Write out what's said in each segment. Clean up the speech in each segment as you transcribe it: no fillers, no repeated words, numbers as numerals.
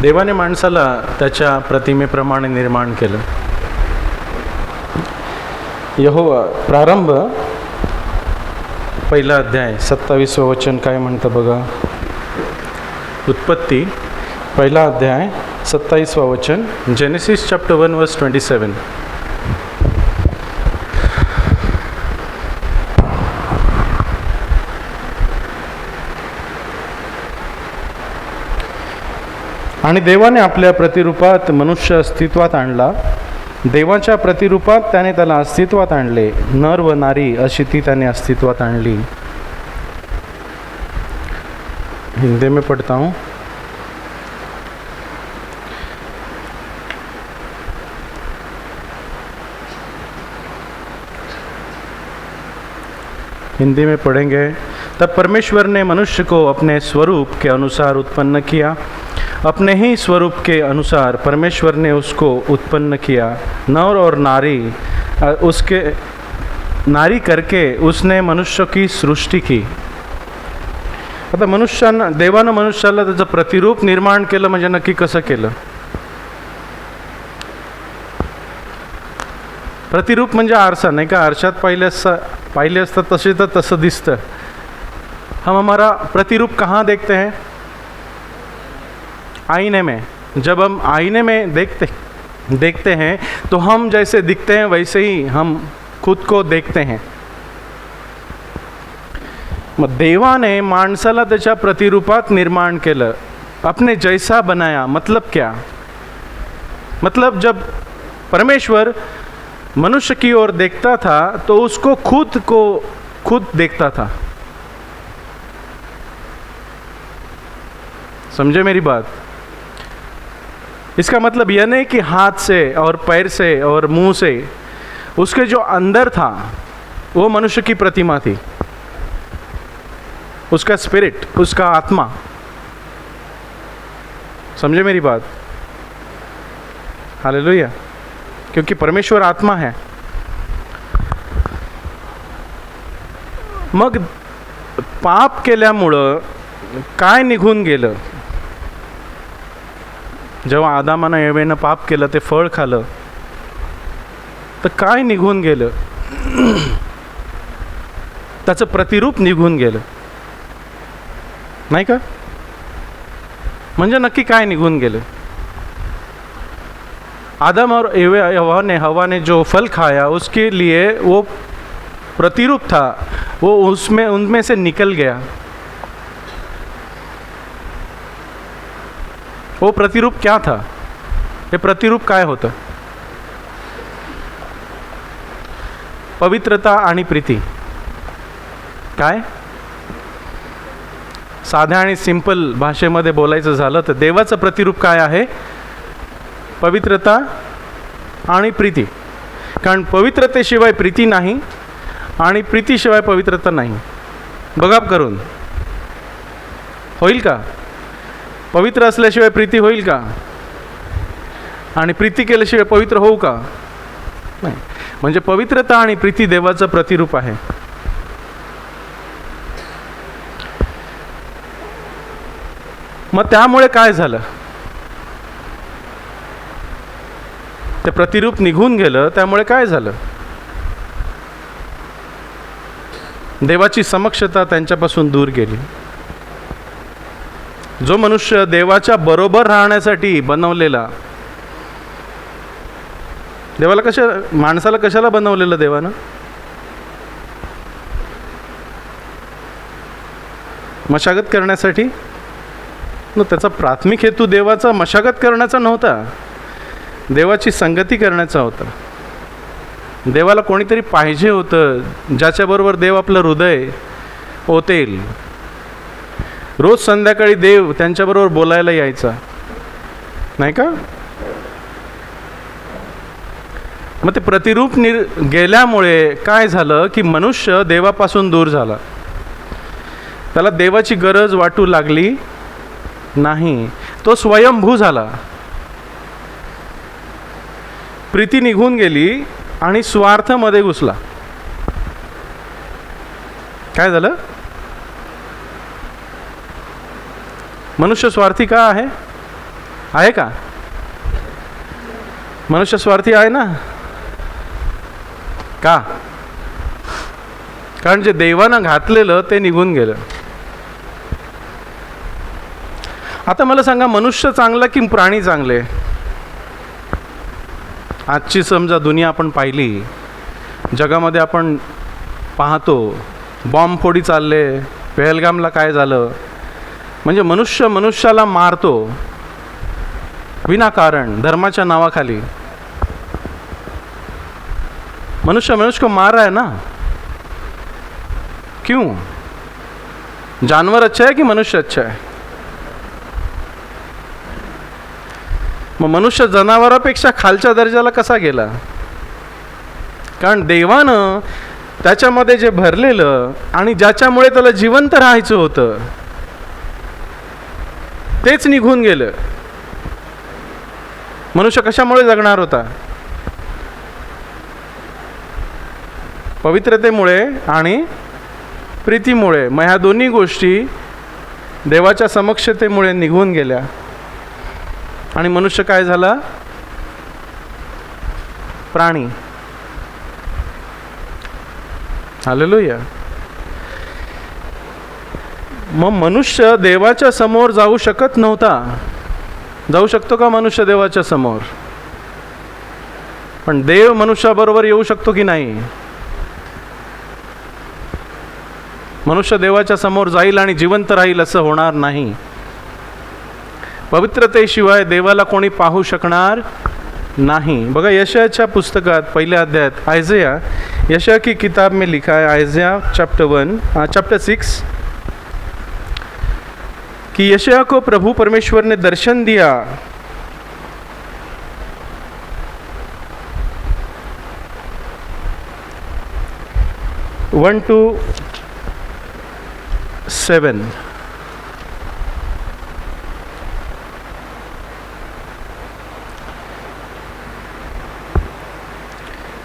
देवाने माणसाला त्याच्या प्रतिमेप्रमाणे निर्माण केलं. यहोवा प्रारंभ 1 अध्याय 27 वचन काय म्हणतं बघा. उत्पत्ती 1 अध्याय 27 वचन. जेनेसिस चॅप्टर 1 वर्स 27. आणि देवाने आपल्या प्रतिरूपात मनुष्य अस्तित्वात आणला. देवाच्या प्रतिरूपात त्याने त्याला अस्तित्वात आणले. नर व नारी अशी ती त्याने अस्तित्वात आणली. हिंदी में पढ़ता हूँ. हिंदी में पढ़ेंगे. तब परमेश्वर ने मनुष्य को अपने स्वरूप के अनुसार उत्पन्न किया. अपने ही स्वरूप के अनुसार परमेश्वर ने उसको उत्पन्न किया. नर और नारी करके उसने मनुष्य की सृष्टी की. आता मनुष्यानं देवानं मनुष्याला त्याचं प्रतिरूप निर्माण केलं. म्हणजे नक्की कसं केलं? प्रतिरूप म्हणजे आरसा नाही का? आरशात पाहिले असतं तसे तर तसं दिसतं. हम हमारा प्रतिरूप कहाँ देखते हैं? आईने में. जब हम आईने में देखते हैं तो हम जैसे दिखते हैं वैसे ही हम खुद को देखते हैं. मग देवाने माणसाला त्याच्या प्रतिरूपात निर्माण केलं. अपने जैसा बनाया. मतलब क्या? मतलब जब परमेश्वर मनुष्य की ओर देखता था तो उसको खुद देखता था. समझे मेरी बात? इसका मतलब यह नहीं कि हाथ से और पैर से और मुंह से. उसके जो अंदर था वो मनुष्य की प्रतिमा थी. उसका स्पिरिट, उसका आत्मा. समझे मेरी बात? हालेलुया. क्योंकि परमेश्वर आत्मा है. मग पाप केल्यामुळं काय निघून गेलं? जेव्हा आदामानं एवेनं पाप केलं, ते फळ खालं, तर काय निघून गेलं? त्याचं प्रतिरूप निघून गेलं नाही का? म्हणजे नक्की काय निघून गेलं? आदम और हवा ने जो फल खाया उसके लिए वो प्रतिरूप था, वो उनमें से निकल गया. वो प्रतिरूप क्या था? हे प्रतिरूप काय होतं? पवित्रता आणि प्रीती. काय? साध्या आणि सिंपल भाषेमध्ये बोलायचं झालं तर देवाचं प्रतिरूप काय आहे? पवित्रता आणि प्रीती. कारण पवित्रतेशिवाय प्रीती नाही आणि प्रीतीशिवाय पवित्रता नाही. बघा करून होईल का? पवित्र असल्याशिवाय प्रीती होईल का? आणि प्रीती केल्याशिवाय पवित्र होऊ का? नाही. म्हणजे पवित्रता आणि प्रीती देवाचं प्रतिरूप आहे. मग त्यामुळे काय झालं? ते प्रतिरूप निघून गेलं. त्यामुळे काय झालं? देवाची समक्षता त्यांच्यापासून दूर गेली. जो मनुष्य देवाच्या बरोबर राहण्यासाठी बनवलेला, माणसाला कशाला बनवलेलं देवानं? मशागत करण्यासाठी. त्याचा प्राथमिक हेतू देवाचा मशागत करण्याचा नव्हता, देवाची संगती करण्याचा होता. देवाला कोणीतरी पाहिजे होतं ज्याच्याबरोबर देव आपलं हृदय ओतेल. रोज संध्याकाळी देव त्यांच्याबरोबर बोलायला यायचा नाही का? मग ते प्रतिरूप गेल्यामुळे काय झालं की मनुष्य देवापासून दूर झाला. त्याला देवाची गरज वाटू लागली नाही. तो स्वयंभू झाला. प्रीती निघून गेली आणि स्वार्थामध्ये घुसला. काय झालं? मनुष्य स्वार्थी का आहे? आहे का? मनुष्य स्वार्थी आहे ना? का? कारण जे देवानं घातलेलं ते निघून गेलं. आता मला सांगा, मनुष्य चांगला की प्राणी चांगले? आजची समजा दुनिया आपण पाहिली, जगामध्ये आपण पाहतो बॉम्बफोडी चालले, पहलगामला काय झालं, म्हणजे मनुष्य मनुष्याला मारतो विनाकारण धर्माच्या नावाखाली. मनुष्य मनुष्य को मार रहा है ना, क्यों? जानवर अच्छा है कि मनुष्य अच्छा है? मग मनुष्य जनावरापेक्षा खालच्या दर्जाला कसा गेला? कारण देवानं त्याच्यामध्ये जे भरलेलं आणि ज्याच्यामुळे त्याला जिवंत राहायचं होतं तेच निघून गेलं. मनुष्य कशामुळे जगणार होता? पवित्रतेमुळे आणि प्रीतीमुळे. मग ह्या दोन्ही गोष्टी देवाच्या समक्षतेमुळे निघून गेल्या आणि मनुष्य काय झाला? प्राणी. हालेलुया. मग मनुष्य देवाच्या समोर जाऊ शकत नव्हता. जाऊ शकतो का मनुष्य देवाच्या समोर? पण देव मनुष्याबरोबर येऊ शकतो की नाही? मनुष्य देवाच्या समोर जाईल आणि जिवंत राहील असं होणार नाही. पवित्रतेशिवाय देवाला कोणी पाहू शकणार नहीं. बघा यशायाच्या पुस्तकात पहिल्या अध्यायात आयज़िया, यशाया की किताब में लिखा है, आयज़िया चैप्टर 6 कि यशाया को प्रभु परमेश्वर ने दर्शन दिया. 1 to 7.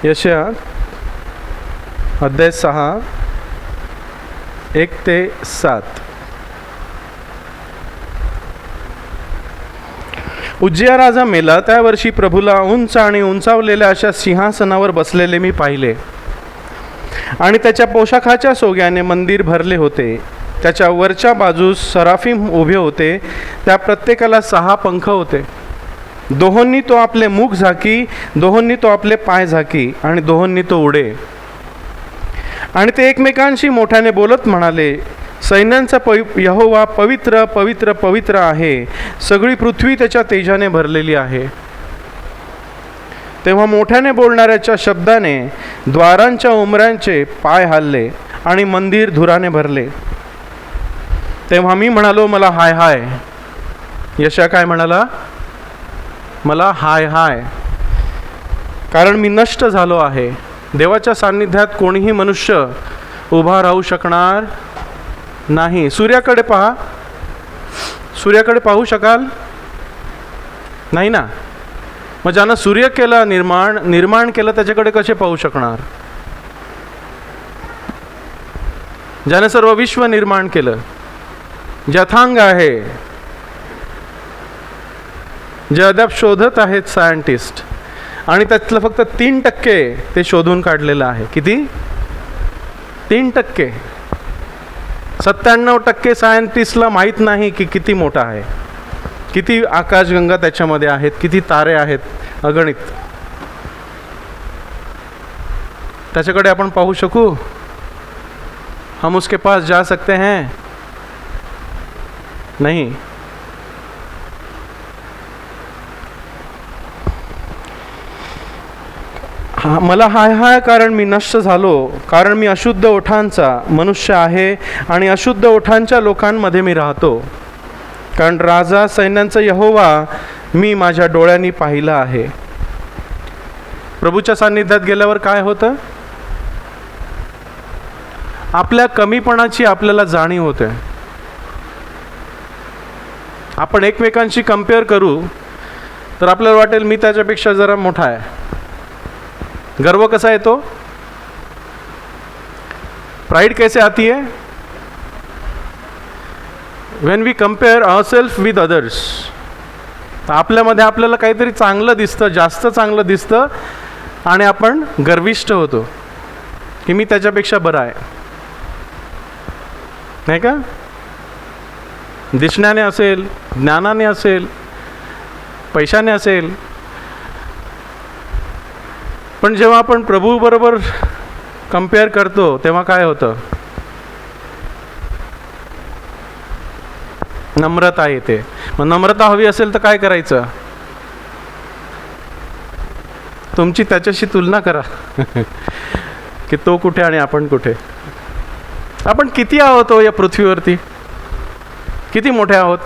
यशाया अध्याय 6 1 ते 7. उज्जिया राजा मेला त्या वर्षी प्रभूला उंच आणि उंचावलेल्या अशा सिंहासनावर बसलेले मी पाहिले आणि त्याच्या पोशाखाच्या सोग्याने मंदिर भरले होते. त्याच्या वरच्या बाजूस सराफिम उभे होते, त्या प्रत्येकाला 6 पंख होते. दोहोंनी तो आपले मुख झाकी, दोहोंनी तो आपले पाय झाकी आणि दोहोंनी तो उडे. आणि ते एकमेकांशी मोठ्याने बोलत म्हणाले, सैन्यांचा यहोवा पवित्र पवित्र पवित्र आहे, सगळी पृथ्वी त्याच्या तेजाने भरलेली आहे. तेव्हा मोठ्याने बोलणाऱ्याच्या शब्दाने द्वारांच्या उंबऱ्यांचे पाय हलले आणि मंदिर धुराने भरले. तेव्हा मी म्हणालो, मला हाय हाय. यशाया काय म्हणाला? मला हाय हाय, कारण मी नष्ट झालो आहे. देवाच्या सान्निध्यात कोणीही मनुष्य उभा राहू शकणार नाही. सूर्याकडे पहा, सूर्याकडे पाहू शकाल नाही ना? मग ज्यानं सूर्य केला, निर्माण केलं, त्याच्याकडे कसे पाहू शकणार? ज्याने सर्व विश्व निर्माण केलं, जथांग आहे, जे अद्याप शोधत आहेत सायंटिस्ट, आणि त्यातलं फक्त 3% ते शोधून काढलेलं आहे. किती? 3%. 97% सायंटिस्टला माहीत नाही की किती मोठा आहे, किती आकाशगंगा त्याच्यामध्ये आहेत, किती तारे आहेत, अगणित. त्याच्याकडे आपण पाहू शकू? हम उसके पास जा सकते हैं? नहीं. मला हाय हाय, कारण मी नष्ट झालो, कारण मी अशुद्ध ओठांचा मनुष्य आहे आणि अशुद्ध ओठांच्या लोकांमध्ये मी राहतो. कारण राजा सैन्यांचा यहोवा मी माझ्या डोळ्यांनी पाहिलं आहे. प्रभूच्या सान्निध्यात गेल्यावर काय होतं? आपल्या कमीपणाची आपल्याला जाणीव होते. आपण एकमेकांशी कंपेअर करू तर आपल्याला वाटेल मी त्याच्यापेक्षा जरा मोठा आहे. गर्व कसा येतो? प्राइड कैसे आती है? when we compare ourselves with others. आपल्यामध्ये आपल्याला काहीतरी चांगलं दिसतं, जास्त चांगलं दिसतं, आणि आपण गर्विष्ठ होतो की मी त्याच्यापेक्षा बरा आहे, नाही का? दिसण्याने असेल, ज्ञानाने असेल, पैशाने असेल. पण जेव्हा आपण प्रभू बरोबर कंपेअर करतो तेव्हा काय होतं? नम्रता येते. मग नम्रता हवी असेल तर काय करायचं? तुमची त्याच्याशी तुलना करा की तो कुठे आणि आपण कुठे. आपण किती आहोत या पृथ्वीवरती? किती मोठे आहोत?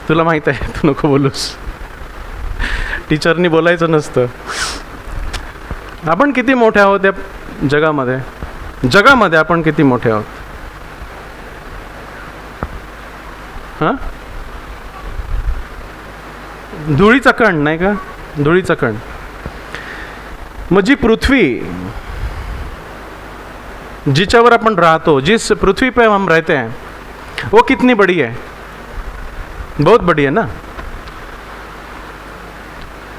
तुला माहित आहे, तू नको बोलूस. टीचरनी बोलायचं नसतं. आपण किती मोठे आहोत या जगामध्ये? जगामध्ये आपण किती मोठे आहोत? हां, धुळीचा कण, नाही का? धुळीचा कण. मग जी पृथ्वी, जिच्यावर आपण राहतो, जिस पृथ्वी पे हम रहते हैं, वो कितनी बड़ी है? बहुत बड़ी है ना.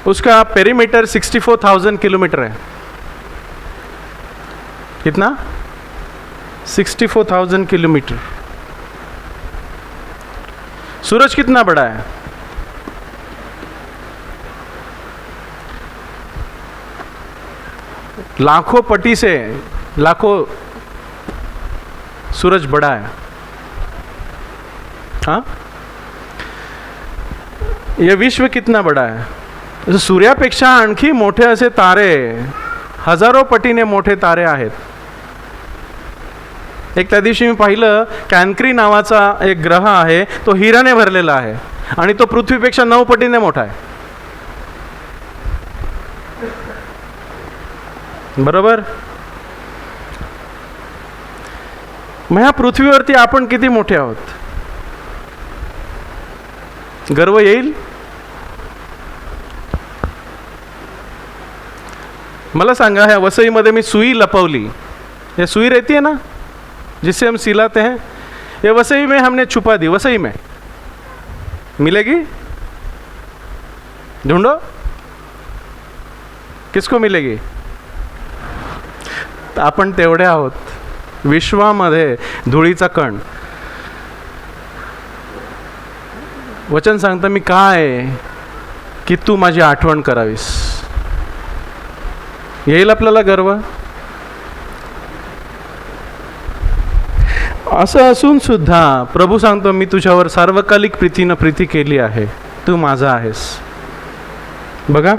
उसका पेरीमीटर 64,000 किलोमीटर है. कितना? 64,000 किलोमीटर. सूरज कितना बड़ा है? लाखों पटी से लाखों सूरज बड़ा है. हाँ, ये विश्व कितना बड़ा है? सूर्यापेक्षा आणखी मोठे असे तारे, हजारो पटीने मोठे तारे आहेत. एक त्या दिवशी मी पाहिलं, कॅनक्री नावाचा एक ग्रह आहे, तो हिराने भरलेला आहे आणि तो पृथ्वीपेक्षा 9 पटीने मोठा आहे. बरोबर? मग ह्या पृथ्वीवरती आपण किती मोठे आहोत? गर्व येईल? मला सांगा, ह्या वसईमध्ये मी सुई लपवली. ये सुई रहती है ना जिससे हम सिलाते हैं, ये वसई में हमने छुपा दी. वसई में मिलेगी? ढूंढो, किसको मिलेगी? आपण तेवढे आहोत विश्वामध्ये, धुळीचा कण. वचन सांगतं, मी काय की तू माझी आठवण करावीस. येईल आपल्याला गर्व? असं असून सुद्धा प्रभू सांगतो, मी तुझ्यावर सार्वकालिक प्रीतीनं प्रीती केली आहे, तू माझा आहेस. बघा,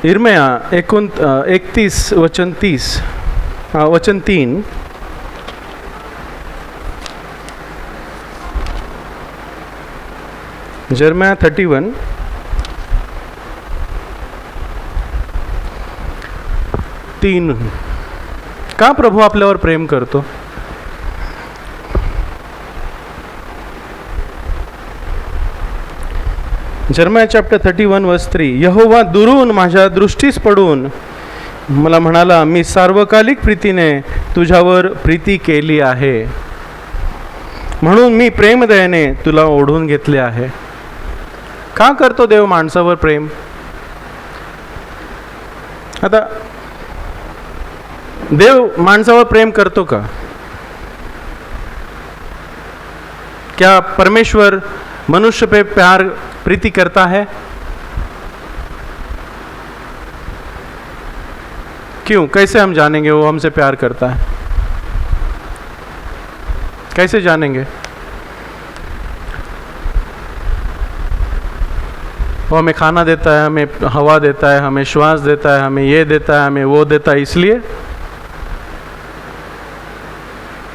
इर्मया 31 वचन 30 वचन 3. जर्मया 31 3. का प्रभू आपल्यावर प्रेम करतो? जर्मया चॅप्टर 31 वर्स 3. यहोवा दुरून माझ्या दृष्टीस पडून मला म्हणाला, मी सार्वकालिक प्रीतीने तुझ्यावर प्रीती केली आहे, म्हणून मी प्रेमदयाने तुला ओढून घेतले आहे. का करतो देव माणसावर प्रेम? आता देव माणसावर प्रेम करतो का? क्या परमेश्वर मनुष्य पे प्यार प्रीति करता है? क्यों? कैसे हम जानेंगे वो हमसे प्यार करता है? कैसे जानेंगे? वो हमें खाना देता है, हमें हवा देता है, हमें श्वास देता है, हमें ये देता है, हमें वो देता है, इसलिए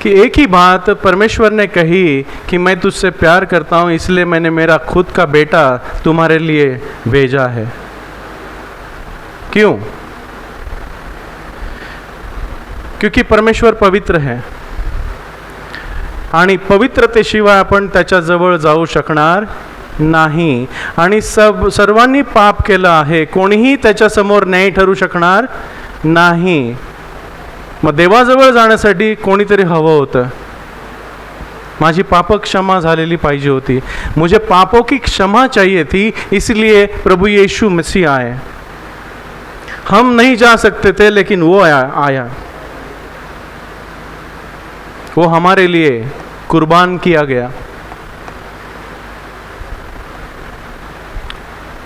कि एक ही बात परमेश्वर ने कही कि मैं तुझसे प्यार करता हूँ, इसलिए मैंने मेरा खुद का बेटा तुम्हारे लिए भेजा है. क्यों? क्योंकि परमेश्वर पवित्र है आणि पवित्रतेशिवाय आपण त्याच्या जवळ जाऊ शकणार नाही. आणि सर्वांनी पाप केलं आहे, कोणीही त्याच्या समोर न्याय ठरू शकणार नाही. मग देवाजवळ जाण्यासाठी कोणीतरी हवं होतं. माझी पाप क्षमा झालेली पाहिजे होती. मुझे पापों की क्षमा चाहिए थी, इसलिए प्रभु यीशु मसीह आए. हम नहीं जा सकते थे, लेकिन वो आया. वो हमारे लिए कुर्बान किया गया.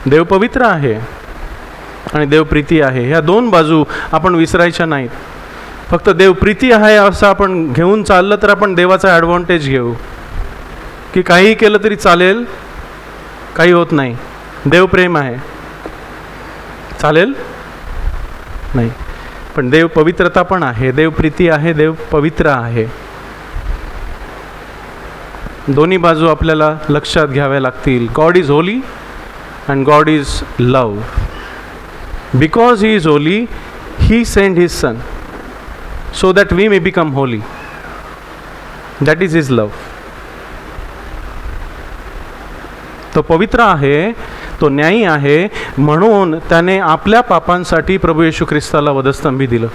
देव पवित्र आहे आणि देव प्रीती आहे. ह्या दोन बाजू आपण विसरायच्या नाहीत. फक्त देव प्रीती आहे असं आपण घेऊन चाललं तर आपण देवाचा ॲडव्हान्टेज घेऊ, की काहीही केलं तरी चालेल, काही होत नाही. देव प्रेम आहे, चालेल नाही. पण देव पवित्रता पण आहे, देव प्रीती आहे, देव पवित्र आहे. दोन्ही बाजू आपल्याला लक्षात घ्याव्या लागतील. God is Holy and God is love. Because he is Holy, he send his son so that we may become holy. That is his love. तो पवित्र आहे, तो न्यायी आहे, म्हणून त्याने आपल्या पापांसाठी प्रभू येशू ख्रिस्ताला वधस्तंभी दिलं,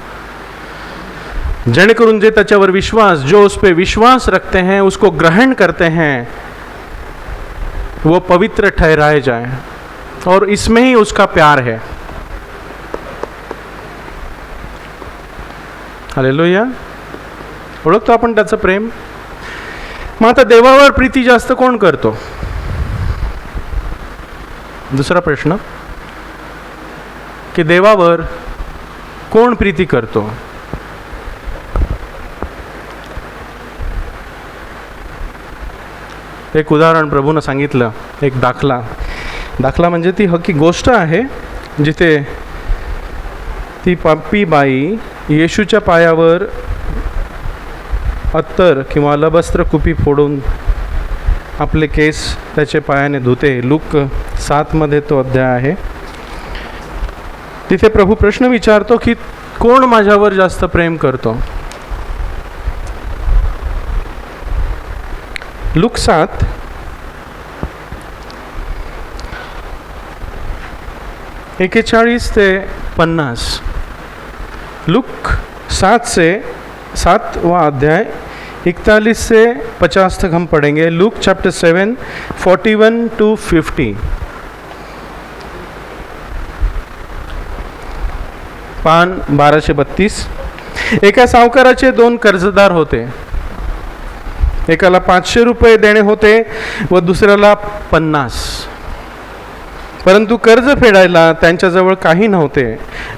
जेणेकरून जे त्याच्यावर विश्वास, जो उस पे विश्वास रखते हैं, उसको ग्रहण करते हैं, वो पवित्र ठहराए जाए. और इसमें ही उसका प्यार है. हालेलुया. ओळखतो आपण त्याचं प्रेम. मग आता देवावर प्रीती जास्त कोण करतो? दुसरा प्रश्न, की देवावर कोण प्रीती करतो? एक उदाहरण प्रभूनं सांगितलं, एक दाखला म्हणजे ती हकी गोष्ट आहे, जिथे ती पापी बाई येशूच्या पायावर अत्तर किंवा अलबस्त्र कुपी फोडून आपले केस त्याच्या पायाने धुते. लूक 7 तो अध्याय आहे. तिथे प्रभू प्रश्न विचारतो की कोण माझ्यावर जास्त प्रेम करतो? लूक 7 41 ते 50. लूक 7वां अध्याय 41 से 50 तक हम पढ़ेंगे. Luke chapter 7 41 to 50. पान 1232. एका सावकाराचे 2 कर्जदार होते. एकाला 500 रुपये देणे होते व दुसऱ्याला 50. परंतु कर्ज फेडायला त्यांच्याजवळ काही नव्हते,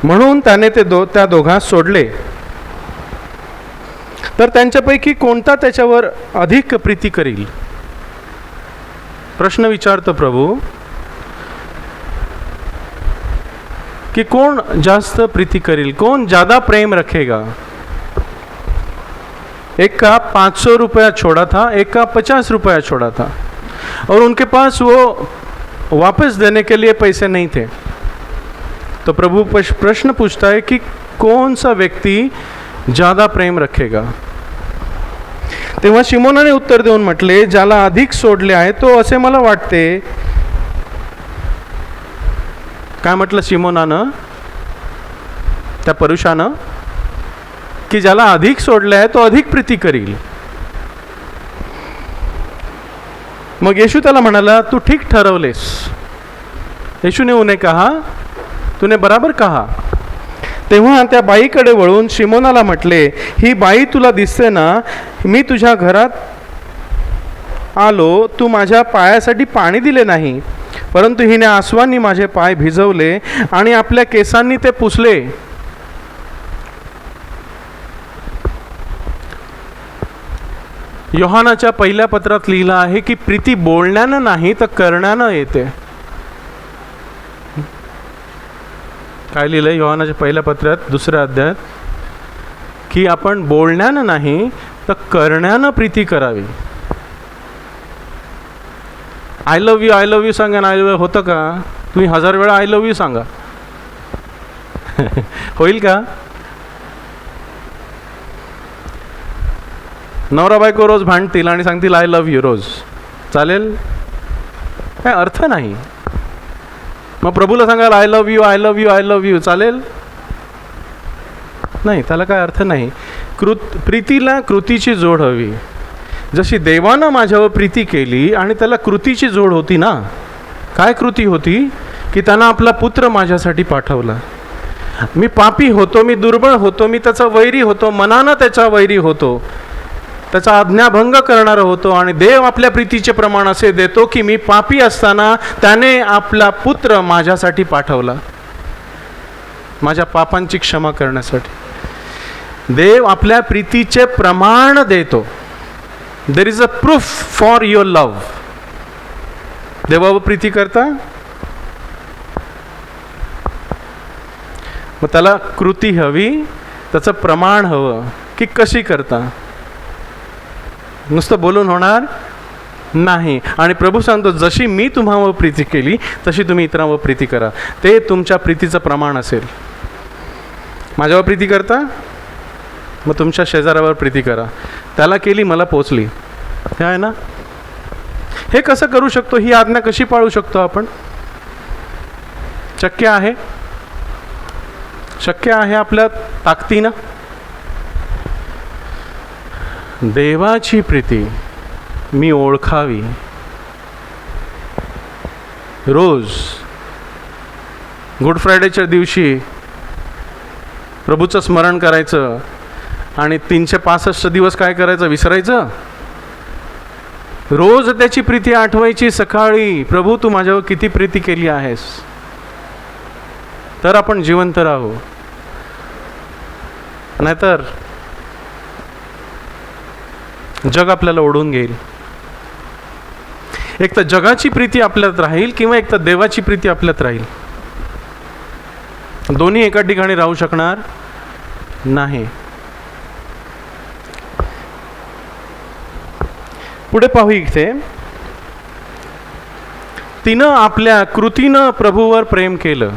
म्हणून त्याने त्या दोघांस सोडले. तर त्यांच्यापैकी कोणता त्याच्यावर अधिक प्रीती करील? प्रश्न विचारतो प्रभू कि कौन जास्त प्रीति करेल, कौन ज़्यादा प्रेम रखेगा। एक का 500 रुपया छोड़ा था, एक का 50 रुपया छोड़ा था, और उनके पास वो वापस देने के लिए पैसे नहीं थे। तो प्रभु प्रश्न पूछता है कि कौन सा व्यक्ति ज़्यादा प्रेम रखेगा। तेव्हा शिमोनाने उत्तर देऊन म्हटले, ज्याला अधिक सोडले आहे तो असे मला वाटते। काय म्हटलं शिमोनानं त्या पुरुषानं, कि ज्याला अधिक सोडले आहे तो अधिक प्रीती करील। मग येशू त्याला म्हणाला, तू ठीक ठरवलेस। येशू ने उन्हें कहा, तूने बराबर कहा। तेव्हा त्या बाईकडे वळून शिमोनाला म्हटले, ही बाई तुला दिसते ना, मी तुझ्या घरात आलो, तू माझ्या पायासाठी पाणी दिले नाही, परंतु हिने आसवांनी माझे पाय भिजवले आणि आपल्या केसांनी ते पुसले। योहानाच्या पहिल्या पत्रात लिहिलं आहे की प्रीती बोलण्यानं नाही तर करण्यानं येते। काय लिहिलंय योहानाच्या पहिल्या पत्रात 2ऱ्या अध्यायात, की आपण बोलण्यानं नाही तर करण्यानं प्रीती करावी। आय लव्ह यू सांगा ना, आय लव्ह होतं का? तुम्ही 1000 वेळा आय लव्ह यू सांगा, होईल का? नवरा बायको रोज भांडतील आणि सांगतील आय लव्ह यू रोज, चालेल? काय अर्थ नाही। मग प्रभूला सांगाल I love you, I love you, I love you, चालेल? नाही, त्याला काय अर्थ नाही। प्रीतीला कृतीची जोड हवी। जशी देवानं माझ्यावर प्रीती केली, आणि त्याला कृतीची जोड होती ना. काय कृती होती? की त्यानं आपला पुत्र माझ्यासाठी पाठवला. मी पापी होतो, मी दुर्बळ होतो, मी त्याचा वैरी होतो, मनानं त्याचा वैरी होतो, त्याचा आज्ञाभंग करणारा होतो. आणि देव आपल्या प्रीतीचे प्रमाण असे देतो की मी पापी असताना त्याने आपला पुत्र माझ्यासाठी पाठवला, माझ्या पापांची क्षमा करण्यासाठी. देव आपल्या प्रीतीचे प्रमाण देतो. There is a proof for your love. देवावर प्रीती करता, मग त्याला कृती हवी, त्याचं प्रमाण हवं की कशी करता. नुसतं बोलून होणार नाही. आणि प्रभू सांगतो, जशी मी तुम्हावर प्रीती केली तशी तुम्ही इतरांवर प्रीती करा. ते तुमच्या प्रीतीचं प्रमाण असेल. माझ्यावर प्रीती करता, मग तुमच्या शेजाऱ्यावर प्रीती करा. त्याला केली, मला पोचली. हे आहे ना. हे कसं करू शकतो? ही आज्ञा कशी पाळू शकतो आपण? शक्य आहे, शक्य आहे आपल्या ताकदीनं. देवाची प्रीती मी ओळखावी. रोज गुड फ्रायडेच्या दिवशी प्रभूचं स्मरण करायचं, आणि 365 दिवस काय करायचं? विसरायचं. रोज त्याची प्रीती आठवायची सकाळी. प्रभू, तू माझ्यावर किती प्रीती केली आहेस. तर आपण जिवंत राहू. नाहीतर जग आपल्याला ओढून घेईल. एक तर जगाची प्रीती आपल्यात राहील, किंवा एक तर देवाची प्रीती आपल्यात राहील. दोन्ही एका ठिकाणी राहू शकणार नाही. पुढे पाहू इथे, तिनं आपल्या कृतीनं प्रभूवर प्रेम केलं,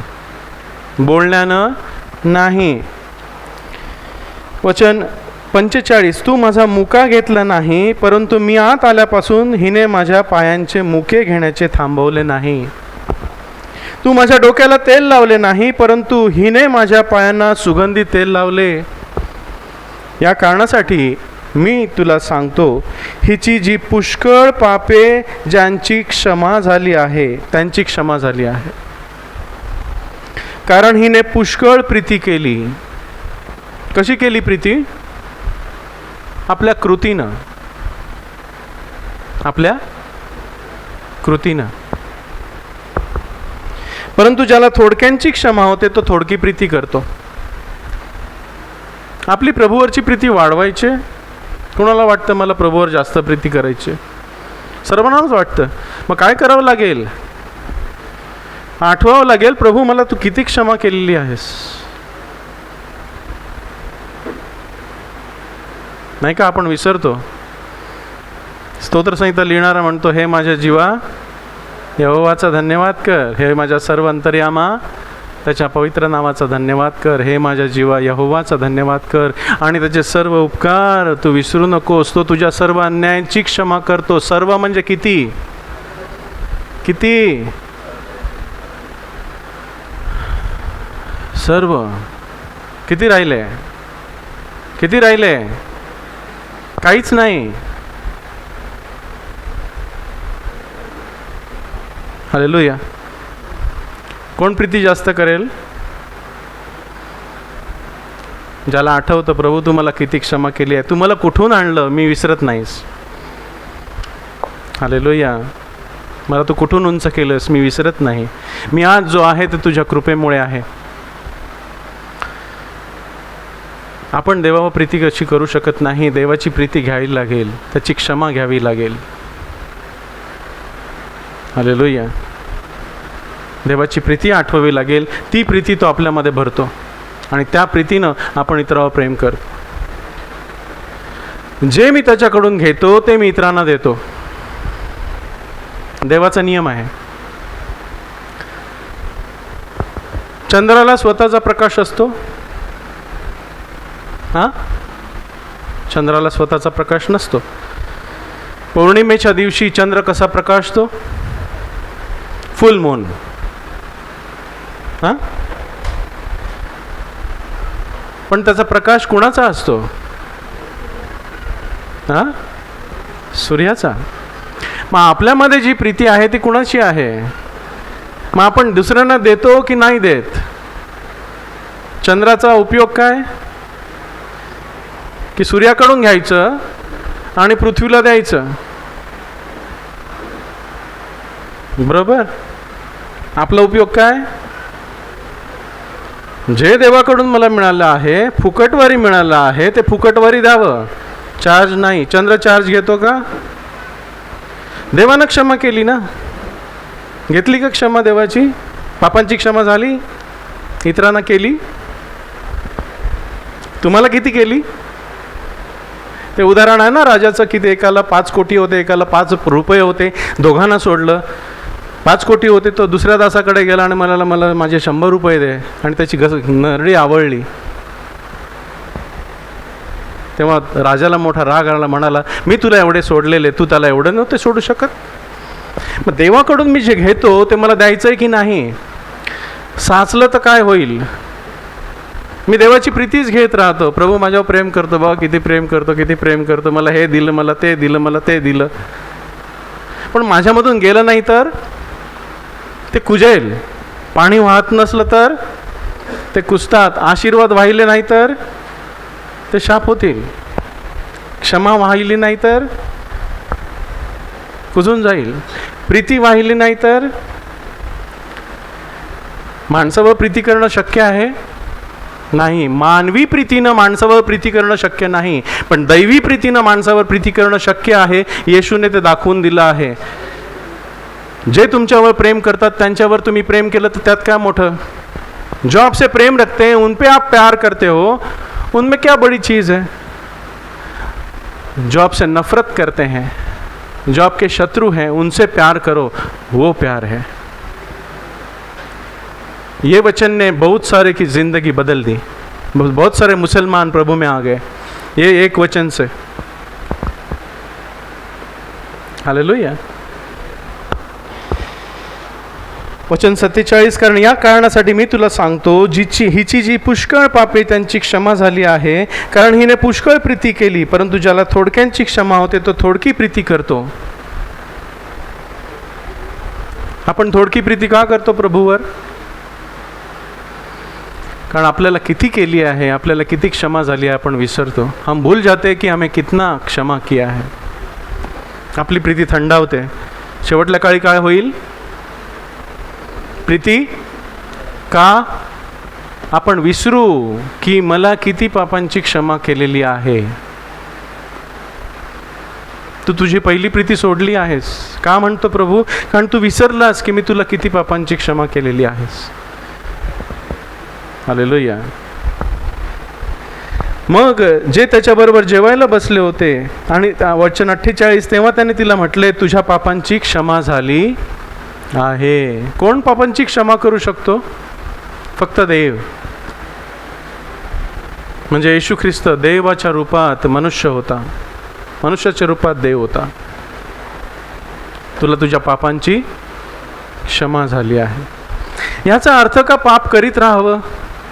बोलण्यानं नाही. वचन 45, तू माझा मुका घेतला नाही, परंतु मी आत आल्यापासून हिने माझ्या पायांचे मुके घेण्याचे थांबवले नाही. तू माझ्या डोक्याला तेल लावले नाही, परंतु हिने माझ्या पायांना सुगंधी तेल लावले. या कारणासाठी मी तुला सांगतो, हिची जी पुष्कळ पापे ज्यांची क्षमा झाली आहे, त्यांची क्षमा झाली आहे, कारण हिने पुष्कळ प्रीती केली. कशी केली प्रीती? आपल्या कृतीनं, आपल्या कृतीनं. परंतु ज्याला थोडक्यांची क्षमा होते तो थोडकी प्रीती करतो. आपली प्रभूवरची प्रीती वाढवायची. कोणाला वाटतं मला प्रभूवर जास्त प्रीती करायची? सर्वांनाच वाटतं. मग काय करावं लागेल? आठवावं लागेल, प्रभू मला तू किती क्षमा केलेली आहेस. नाही का आपण विसरतो. स्तोत्रसंहिता लिहिणारा म्हणतो, हे माझ्या जीवा यहोवाचा धन्यवाद कर, हे माझ्या सर्व अंतर्यामा त्याच्या पवित्र नावाचा धन्यवाद कर. हे माझ्या जीवा यहोवाचा धन्यवाद कर, आणि त्याचे सर्व उपकार तू विसरू नकोस. तो तुझ्या सर्व अन्यायाची क्षमा करतो. सर्व म्हणजे किती? किती? सर्व. किती राहिले? किती राहिले? काहीच नाही. हालेलुया. कोण प्रीती जास्त करेल? ज्याला आठवतं प्रभू तू मला किती क्षमा केली आहे, तू मला कुठून आणलं मी विसरत नाहीस. हालेलुया. मला तू कुठून उंच केलंस मी विसरत नाही. मी आज जो आहे ते तुझ्या कृपेमुळे आहे. आपण देवावर प्रीती कशी करू शकत नाही. देवाची प्रीती घ्यावी लागेल, त्याची क्षमा घ्यावी लागेल. हालेलुया. देवाची प्रीती आठवावी लागेल. ती प्रीती तो आपल्यामध्ये भरतो, आणि त्या प्रीतीनं आपण इतरांवर प्रेम करतो. जे मी त्याच्याकडून घेतो ते मी इतरांना देतो. देवाचा नियम आहे. चंद्राला स्वतःचा प्रकाश असतो. चंद्राला स्वतःचा प्रकाश नसतो. पौर्णिमेच्या दिवशी चंद्र कसा प्रकाशतो? फुल मून. पण त्याचा प्रकाश कुणाचा असतो? सूर्याचा. मग आपल्यामध्ये जी प्रीती आहे ती कुणाची आहे? मग आपण दुसऱ्यांना देतो की नाही देत? चंद्राचा उपयोग काय? की सूर्याकडून घ्यायचं आणि पृथ्वीला द्यायचं, बरोबर? आपला उपयोग काय? जे देवाकडून मला मिळालं आहे, फुकटवारी मिळालं आहे, ते फुकटवारी द्यावं, चार्ज नाही. चंद्र चार्ज घेतो का? देवानं क्षमा केली ना, घेतली का क्षमा देवाची? पापांची क्षमा झाली? इतरांना केली? तुम्हाला किती केली? ते उदाहरण आहे ना राजाचं, की ते एकाला 5 कोटी होते, एकाला 5 रुपये होते, दोघांना सोडलं. 5 कोटी होते तो दुसऱ्या दासाकडे गेला आणि मला माझे 100 रुपये दे, आणि त्याची नरडी आवळली. तेव्हा राजाला मोठा राग आला, म्हणाला मी तुला एवढे सोडलेले, तू त्याला एवढं नव्हते सोडू शकत? मग देवाकडून मी जे घेतो ते मला द्यायचं आहे की नाही? साचलं तर काय होईल? मी देवाची प्रीतीच घेत राहतो, प्रभू माझ्यावर प्रेम करतो, बघा किती प्रेम करतो, किती प्रेम करतो, मला हे दिलं, मला ते दिलं, मला ते दिलं. पण माझ्यामधून गेलं नाही तर ते कुजेल. पाणी वाहत नसलं तर ते कुजतात. आशीर्वाद वाहिले नाही तर ते शाप होतील. क्षमा वाहिली नाही तर कुजून जाईल. प्रीती वाहिली नाही तर. माणसावर प्रीती करणं शक्य आहे नाही. मानवी प्रीतीनं माणसावर प्रीती करणं शक्य नाही, पण दैवी प्रीतीनं माणसावर प्रीती करणं शक्य आहे. येशूने ते दाखवून दिलं आहे. जे तुमच्यावर प्रेम करतात त्यांच्यावर तुम्ही प्रेम केलं तर त्यात काय मोठं? जो आपसे प्रेम रखते हैं उन पे आप प्यार करते हो, उनमें क्या बड़ी चीज़ है? जो आपसे नफरत करते हैं, जो आपके शत्रु हैं, उनसे प्यार करो, वो प्यार है. ये वचन ने बहुत सारे की ज़िंदगी बदल दी. बहुत सारे मुसलमान प्रभु में आ गए ये एक वचन से. हालेलुया. वचन 47, कारण या कारणासाठी मी तुला सांगतो, हिची जी पुष्कळ पापे त्यांची क्षमा झाली आहे, कारण हिने पुष्कळ प्रीती केली. परंतु ज्याला थोडक्यांची क्षमा होते तो थोडकी प्रीती करतो. आपण थोडकी प्रीती का करतो प्रभूवर? कारण आपल्याला किती केली आहे, आपल्याला किती क्षमा झाली आहे आपण विसरतो. हम भूल जाते की हमें कितना क्षमा किया है. आपली प्रीती थंडावते. शेवटल्या काळी काय होईल? प्रीती का? आपण विसरू की मला किती पापांची क्षमा केलेली आहे. तू तुझी पहिली प्रीती सोडली आहेस. का म्हणतो प्रभू? कारण तू विसरलास की मी तुला किती पापांची क्षमा केलेली आहेस. हालेलुया. मग जे त्याच्याबरोबर जेवायला बसले होते आणि वचन 48, तेव्हा त्याने तिला म्हटले तुझ्या पापांची क्षमा झाली आहे. कोण पापांची क्षमा करू शकतो? फक्त देव. म्हणजे येशू ख्रिस्त देवाच्या रूपात मनुष्य होता, मनुष्याच्या रूपात देव होता. तुला तुझ्या पापांची क्षमा झाली आहे. याचा अर्थ का पाप करीत राहावं,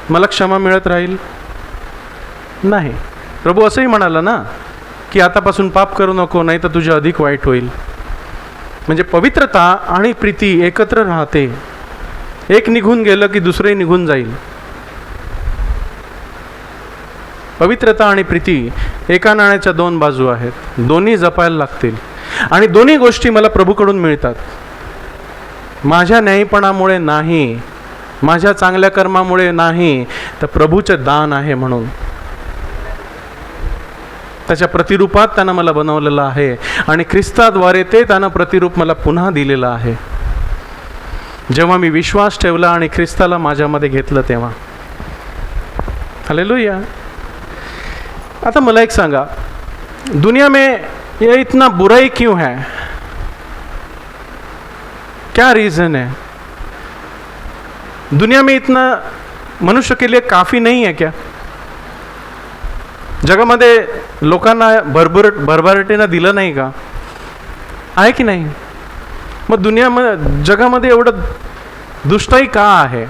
मला क्षमा मिळत राहील? नाही. प्रभू असंही म्हणाला ना की आतापासून पाप करू नको, नाही तर तुझे अधिक वाईट होईल. म्हणजे पवित्रता आणि प्रीती एकत्र राहते. एक निघून गेलं की दुसरे निघून जाईल. पवित्रता आणि प्रीती एका नाण्याच्या 2 बाजू आहेत. दोन्ही जपायला लागतील. आणि दोन्ही गोष्टी मला प्रभूकडून मिळतात. माझ्या न्यायीपणामुळे नाही, माझ्या चांगल्या कर्मामुळे नाही, तर प्रभूचे दान आहे. म्हणून त्याच्या प्रतिरूपात त्यानं मला बनवलेलं आहे आणि ख्रिस्ताद्वारे ते त्यानं प्रतिरूप मला पुन्हा दिलेलं आहे. जेव्हा मी विश्वास ठेवला आणि ख्रिस्ताला माझ्यामध्ये घेतलं तेव्हा. हालेलुया. आता मला एक सांगा, दुनिया में ये इतना बुराई क्यों है? क्या रीज़न है? दुनिया में इतना मनुष्य के लिए काफ़ी नहीं है क्या? जगामध्ये लोकांना भरभराटीनं दिलं नाही का? आहे की नाही? मग दुनियामध्ये जगामध्ये एवढं दुष्टाई का आहे?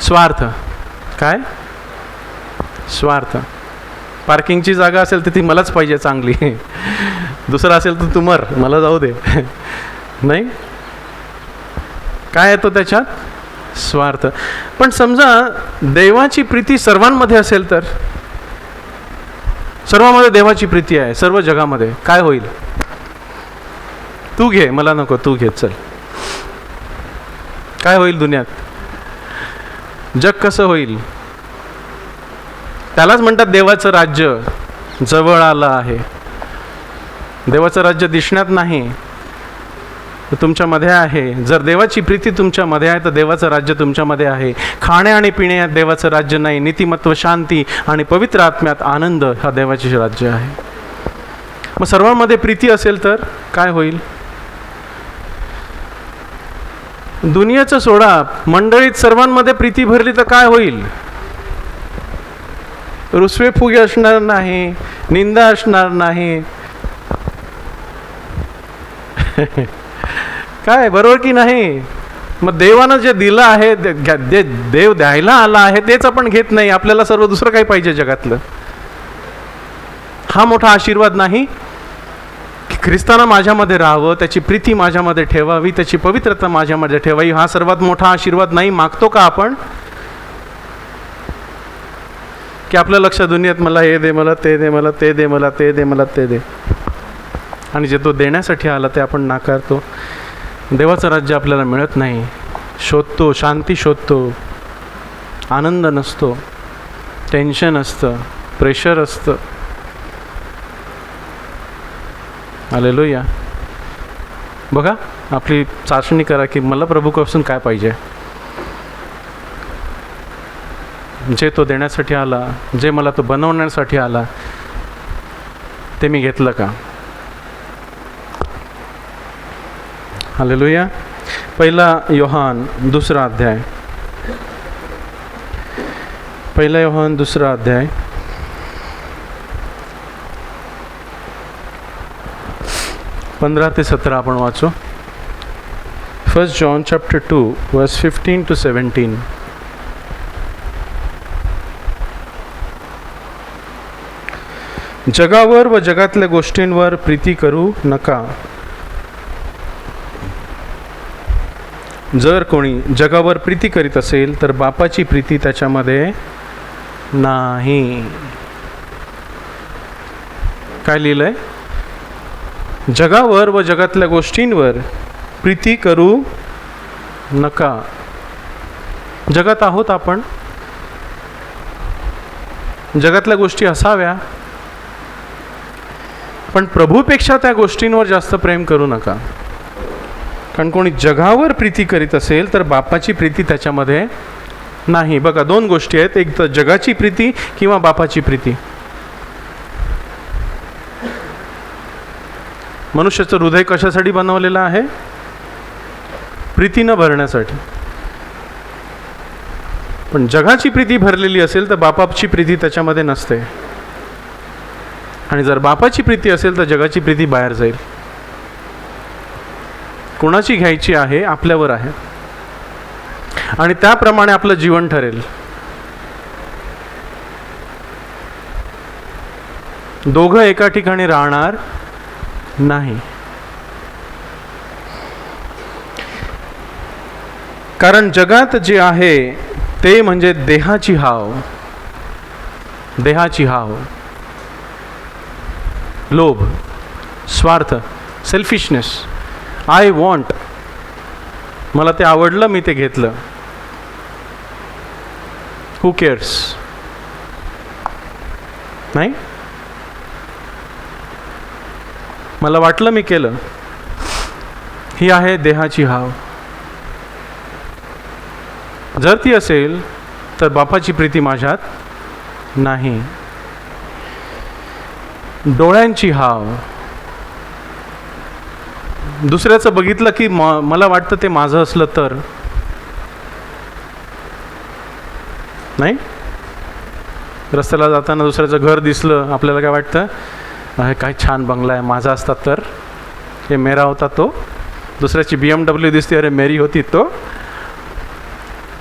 स्वार्थ. काय? स्वार्थ. पार्किंगची जागा असेल तर ती मलाच पाहिजे चांगली, दुसरा असेल तर तू मर, मला जाऊ दे. नाही, काय येतो त्याच्यात? स्वार्थ. पण समजा देवाची प्रीती सर्वांमध्ये असेल तर, सर्वांमध्ये देवाची प्रीती आहे सर्व जगामध्ये, काय होईल? तू घे, मला नको, तू घे, चल. काय होईल दुनियात? जग कसं होईल? त्यालाच म्हणतात देवाचं राज्य जवळ आलं आहे. देवाचं राज्य दिसण्यात नाही, तुमच्यामध्ये आहे. जर देवाची प्रीती तुमच्यामध्ये आहे तर देवाचं राज्य तुमच्यामध्ये आहे. खाणे आणि पिण्यात देवाचं राज्य नाही, नीतिमत्व, शांती आणि पवित्र आत्म्यात आनंद हा देवाचे राज्य आहे. मग सर्वांमध्ये प्रीती असेल तर काय होईल? दुनियाचं सोडा, मंडळीत सर्वांमध्ये प्रीती भरली तर काय होईल? रुसवे फुगे असणार नाही, निंदा असणार नाही. काय, बरोबर की नाही? मग देवानं जे दिलं आहे, देव द्यायला आला आहे तेच आपण घेत नाही. आपल्याला सर्व दुसरं काही पाहिजे जगातलं. हा मोठा आशीर्वाद नाही? ख्रिस्तानं माझ्यामध्ये राहावं, त्याची प्रीती माझ्यामध्ये ठेवावी, त्याची पवित्रता माझ्यामध्ये ठेवावी, हा सर्वात मोठा आशीर्वाद नाही? मागतो का आपण? की आपलं लक्ष दुनियेत मला हे दे, मला ते दे, मला ते दे, मला ते दे, मला ते दे, आणि जे तो देण्यासाठी आला ते आपण नाकारतो. देवाचं राज्य आपल्याला मिळत नाही. शोधतो, शांती शोधतो, आनंद नसतो, टेन्शन असतं, प्रेशर असतं. हालेलुया. बघा, आपली चाचणी करा की मला प्रभूपासून काय पाहिजे. जे तो देण्यासाठी आला, जे मला तो बनवण्यासाठी आला, ते मी घेतलं का? हालेलुया. पहिला योहान 2 अध्याय, पहिला योहान 2 अध्याय 15 ते 17 आपण वाचू. 1 John chapter 2 verse 15 to 17. जगावर व जगातल्या गोष्टींवर प्रीती करू नका. जर कोणी जगावर प्रीती करीत असेल तर बापाची प्रीती त्याच्यामध्ये नाही. काय लिहिलंय? जगावर व जगातल्या गोष्टींवर प्रीती करू नका. जगात आहोत आपण, जगातल्या गोष्टी असाव्या, पण प्रभूपेक्षा त्या गोष्टींवर जास्त प्रेम करू नका. कारण कोणी जगावर प्रीती करीत असेल तर बापाची प्रीती त्याच्यामध्ये नाही. बघा, 2 गोष्टी आहेत, एक तर जगाची प्रीती किंवा बापाची प्रीती. मनुष्याचं हृदय कशासाठी बनवलेलं आहे? प्रीतीनं भरण्यासाठी. पण जगाची प्रीती भरलेली असेल तर बापाची प्रीती त्याच्यामध्ये नसते. आणि जर बापाची प्रीती असेल तर जगाची प्रीती बाहेर जाईल. कोणाची घ्यायची आहे आपल्यावर आहे, आणि त्याप्रमाणे आपलं जीवन ठरेल. दोघं एका ठिकाणी राहणार नाही. कारण जगात जे आहे ते म्हणजे देहाची हाव, देहाची हाव, लोभ, स्वार्थ, सेल्फिशनेस. आय वॉन्ट, मला ते आवडलं, मी ते घेतलं. हू केअर्स? नाही, मला वाटलं मी केलं. ही आहे देहाची हाव. जर ती असेल तर बापाची प्रीती माझ्यात नाही. डोळ्यांची हाव, दुसऱ्याचं बघितलं की मला वाटतं ते माझं असलं तर. नाही, रस्त्याला जाताना दुसऱ्याचं घर दिसलं, आपल्याला काय वाटतं? काय छान बंगला आहे, माझा असता तर. हे मेरा होता तो. दुसऱ्याची BMW दिसते, अरे मेरी होती तो.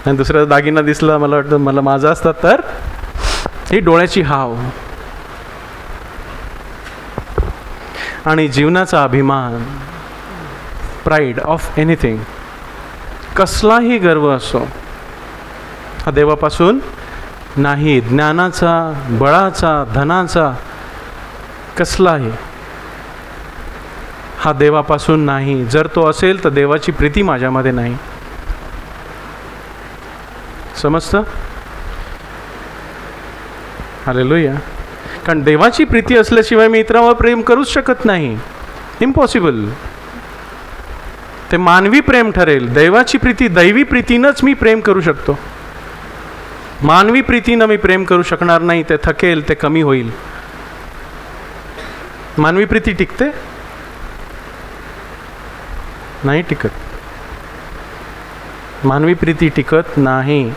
आणि दुसऱ्याचा दागिना दिसला, मला वाटतं मला माझा असता तर. ही डोळ्याची हाव. आणि जीवनाचा अभिमान, प्राईड ऑफ एनिथिंग, कसलाही गर्व असो, हा देवापासून नाही. ज्ञानाचा, बळाचा, धनाचा कसलाही हा देवापासून नाही. जर तो असेल तर देवाची प्रीती माझ्यामध्ये नाही. समजतं? हालेलुया. कारण देवाची प्रीती असल्याशिवाय मी इतरांवर प्रेम करूच शकत नाही. इम्पॉसिबल. ते मानवी प्रेम ठरेल. देवाची प्रीती, दैवी प्रीतीनंच मी प्रेम करू शकतो. मानवी प्रीतीनं मी प्रेम करू शकणार नाही. ते थकेल, ते कमी होईल. मानवी प्रीती टिकते? नाही टिकत. मानवी प्रीती टिकत नाही.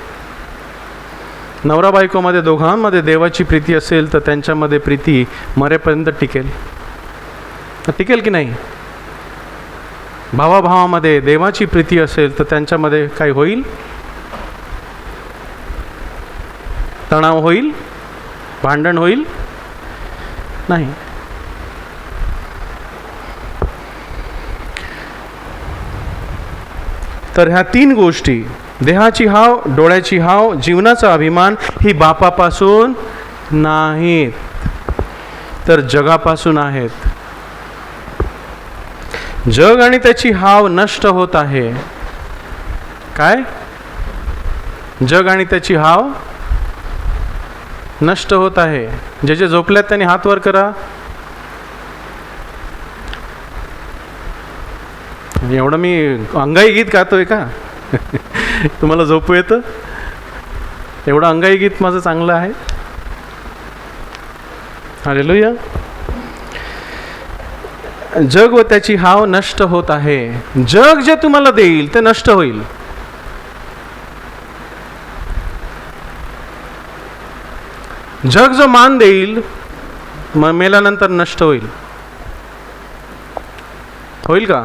नवरा बायकोमध्ये दोघांमध्ये देवाची प्रीती असेल तर त्यांच्यामध्ये प्रीती मरेपर्यंत टिकेल. टिकेल की नाही? भावाभावामध्ये देवाची प्रीती असेल तर त्यांच्यामध्ये काय होईल? तणाव होईल? भांडण होईल? नाही. तर ह्या तीन गोष्टी, देहाची हाव, डोळ्याची हाव, जीवनाचा अभिमान, ही बापापासून नाहीत तर जगापासून आहेत. जग आणि त्याची हाव नष्ट होत आहे. काय? जग आणि त्याची हाव नष्ट होत आहे. जे जे झोपल्यात त्यांनी हात वर करा. एवढं मी अंगाई गीत गातोय का? तुम्हाला झोपू येतं? एवढं अंगाई गीत माझं चांगलं आहे. हालेलुया. जग व त्याची हाव नष्ट होत आहे. जग जे तुम्हाला देईल ते नष्ट होईल. जग जो मान देईल मग मेल्यानंतर नष्ट होईल. होईल का?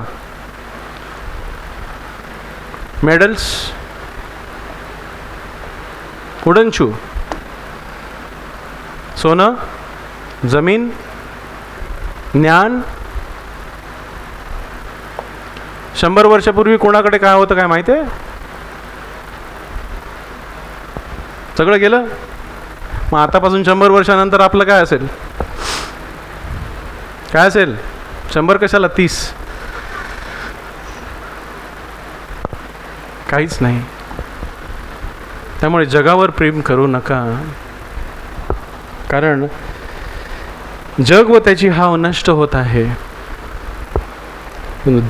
मेडल्स, वुडन शू, सोनं, जमीन, ज्ञान. 100 वर्षापूर्वी कोणाकडे काय होतं काय माहिती आहे? सगळं गेलं. मग आतापासून 100 वर्षानंतर आपलं काय असेल? काय असेल? 100 कशाला? 30. काहीच नाही. त्यामुळे जगावर प्रेम करू नका. कारण जग व त्याची हाव नष्ट होत आहे.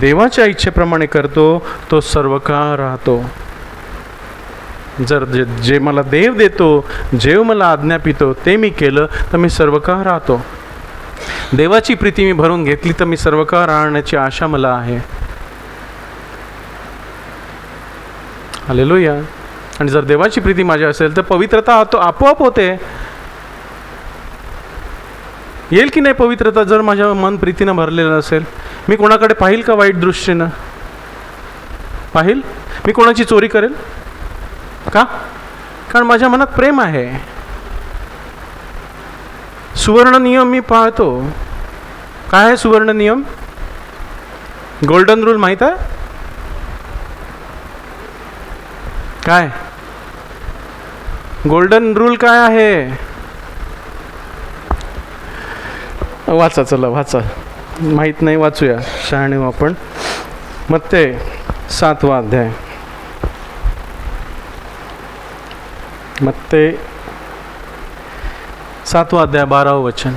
देवाच्या इच्छेप्रमाणे करतो तो सर्व काळ राहतो. जर जे मला देव देतो, जे मला आज्ञापितो ते मी केलं तर मी सर्व काळ राहतो. देवाची प्रीती मी भरून घेतली तर मी सर्व काळ राहण्याची आशा मला आहे. हालेलुया. आणि जर देवाची प्रीती माझी असेल तर पवित्रता आपोआप होते. येईल की नाही पवित्रता जर माझ्या मन प्रीतीनं भरलेलं असेल? मी कोणाकडे पाहिल का वाईट दृष्टीनं? पाहिल? मी कोणाची चोरी करेल का? कारण माझ्या मनात प्रेम आहे. सुवर्ण नियम मी पाळतो. काय आहे सुवर्ण नियम? गोल्डन रूल माहीत आहे? काय गोल्डन रूल काय आहे? वाचा, चला वाचा. माहीत नाही, वाचूया. शहाणे आपण. मत्ते 7वा अध्याय. मत्ते 7वा अध्याय 12वं वचन.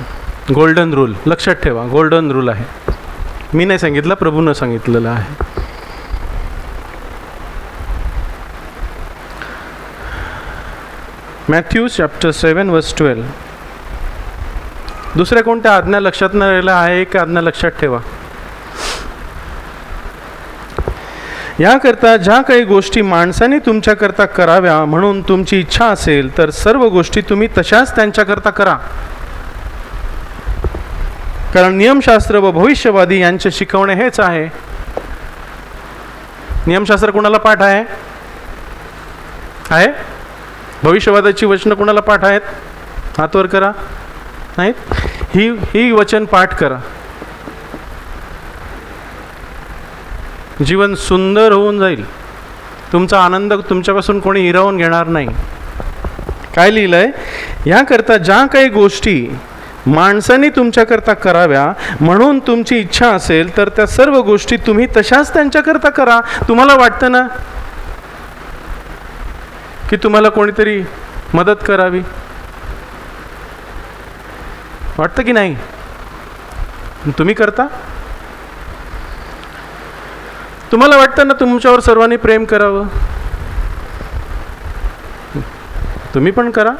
गोल्डन रूल लक्षात ठेवा. गोल्डन रूल आहे. मी नाही सांगितलं, प्रभूनं सांगितलेलं आहे. मॅथ्यू चॅप्टर 7 वर्स 12. दुसऱ्या कोणत्या आज्ञा लक्षात न राहिला आहे? एक आज्ञा लक्षात ठेवा. याकरता ज्या काही गोष्टी माणसाने तुमच्याकरता कराव्या म्हणून तुमची इच्छा असेल तर सर्व गोष्टी तुम्ही तशाच त्यांच्याकरता करा. कारण नियमशास्त्र व भविष्यवादी यांचे शिकवणे हेच आहे. नियमशास्त्र कोणाला पाठ आहे? भविष्यवादाची वचनं कोणाला पाठ आहेत? हातवर करा. नाहीत? ही वचन पाठ करा. जीवन सुंदर होऊन जाईल. तुमचा आनंद तुमच्यापासून कोणी हिरावून घेणार नाही. काय लिहिलं आहे? याकरता ज्या काही गोष्टी माणसाने तुमच्याकरता कराव्या म्हणून तुमची इच्छा असेल तर त्या सर्व गोष्टी तुम्ही तशाच त्यांच्याकरता करा. तुम्हाला वाटतं ना की तुम्हाला कोणीतरी मदत करावी? वाटतं की नाही? तुम्ही करता? तुम्हाला वाटतं ना तुमच्यावर सर्वांनी प्रेम करावं? तुम्ही पण करा.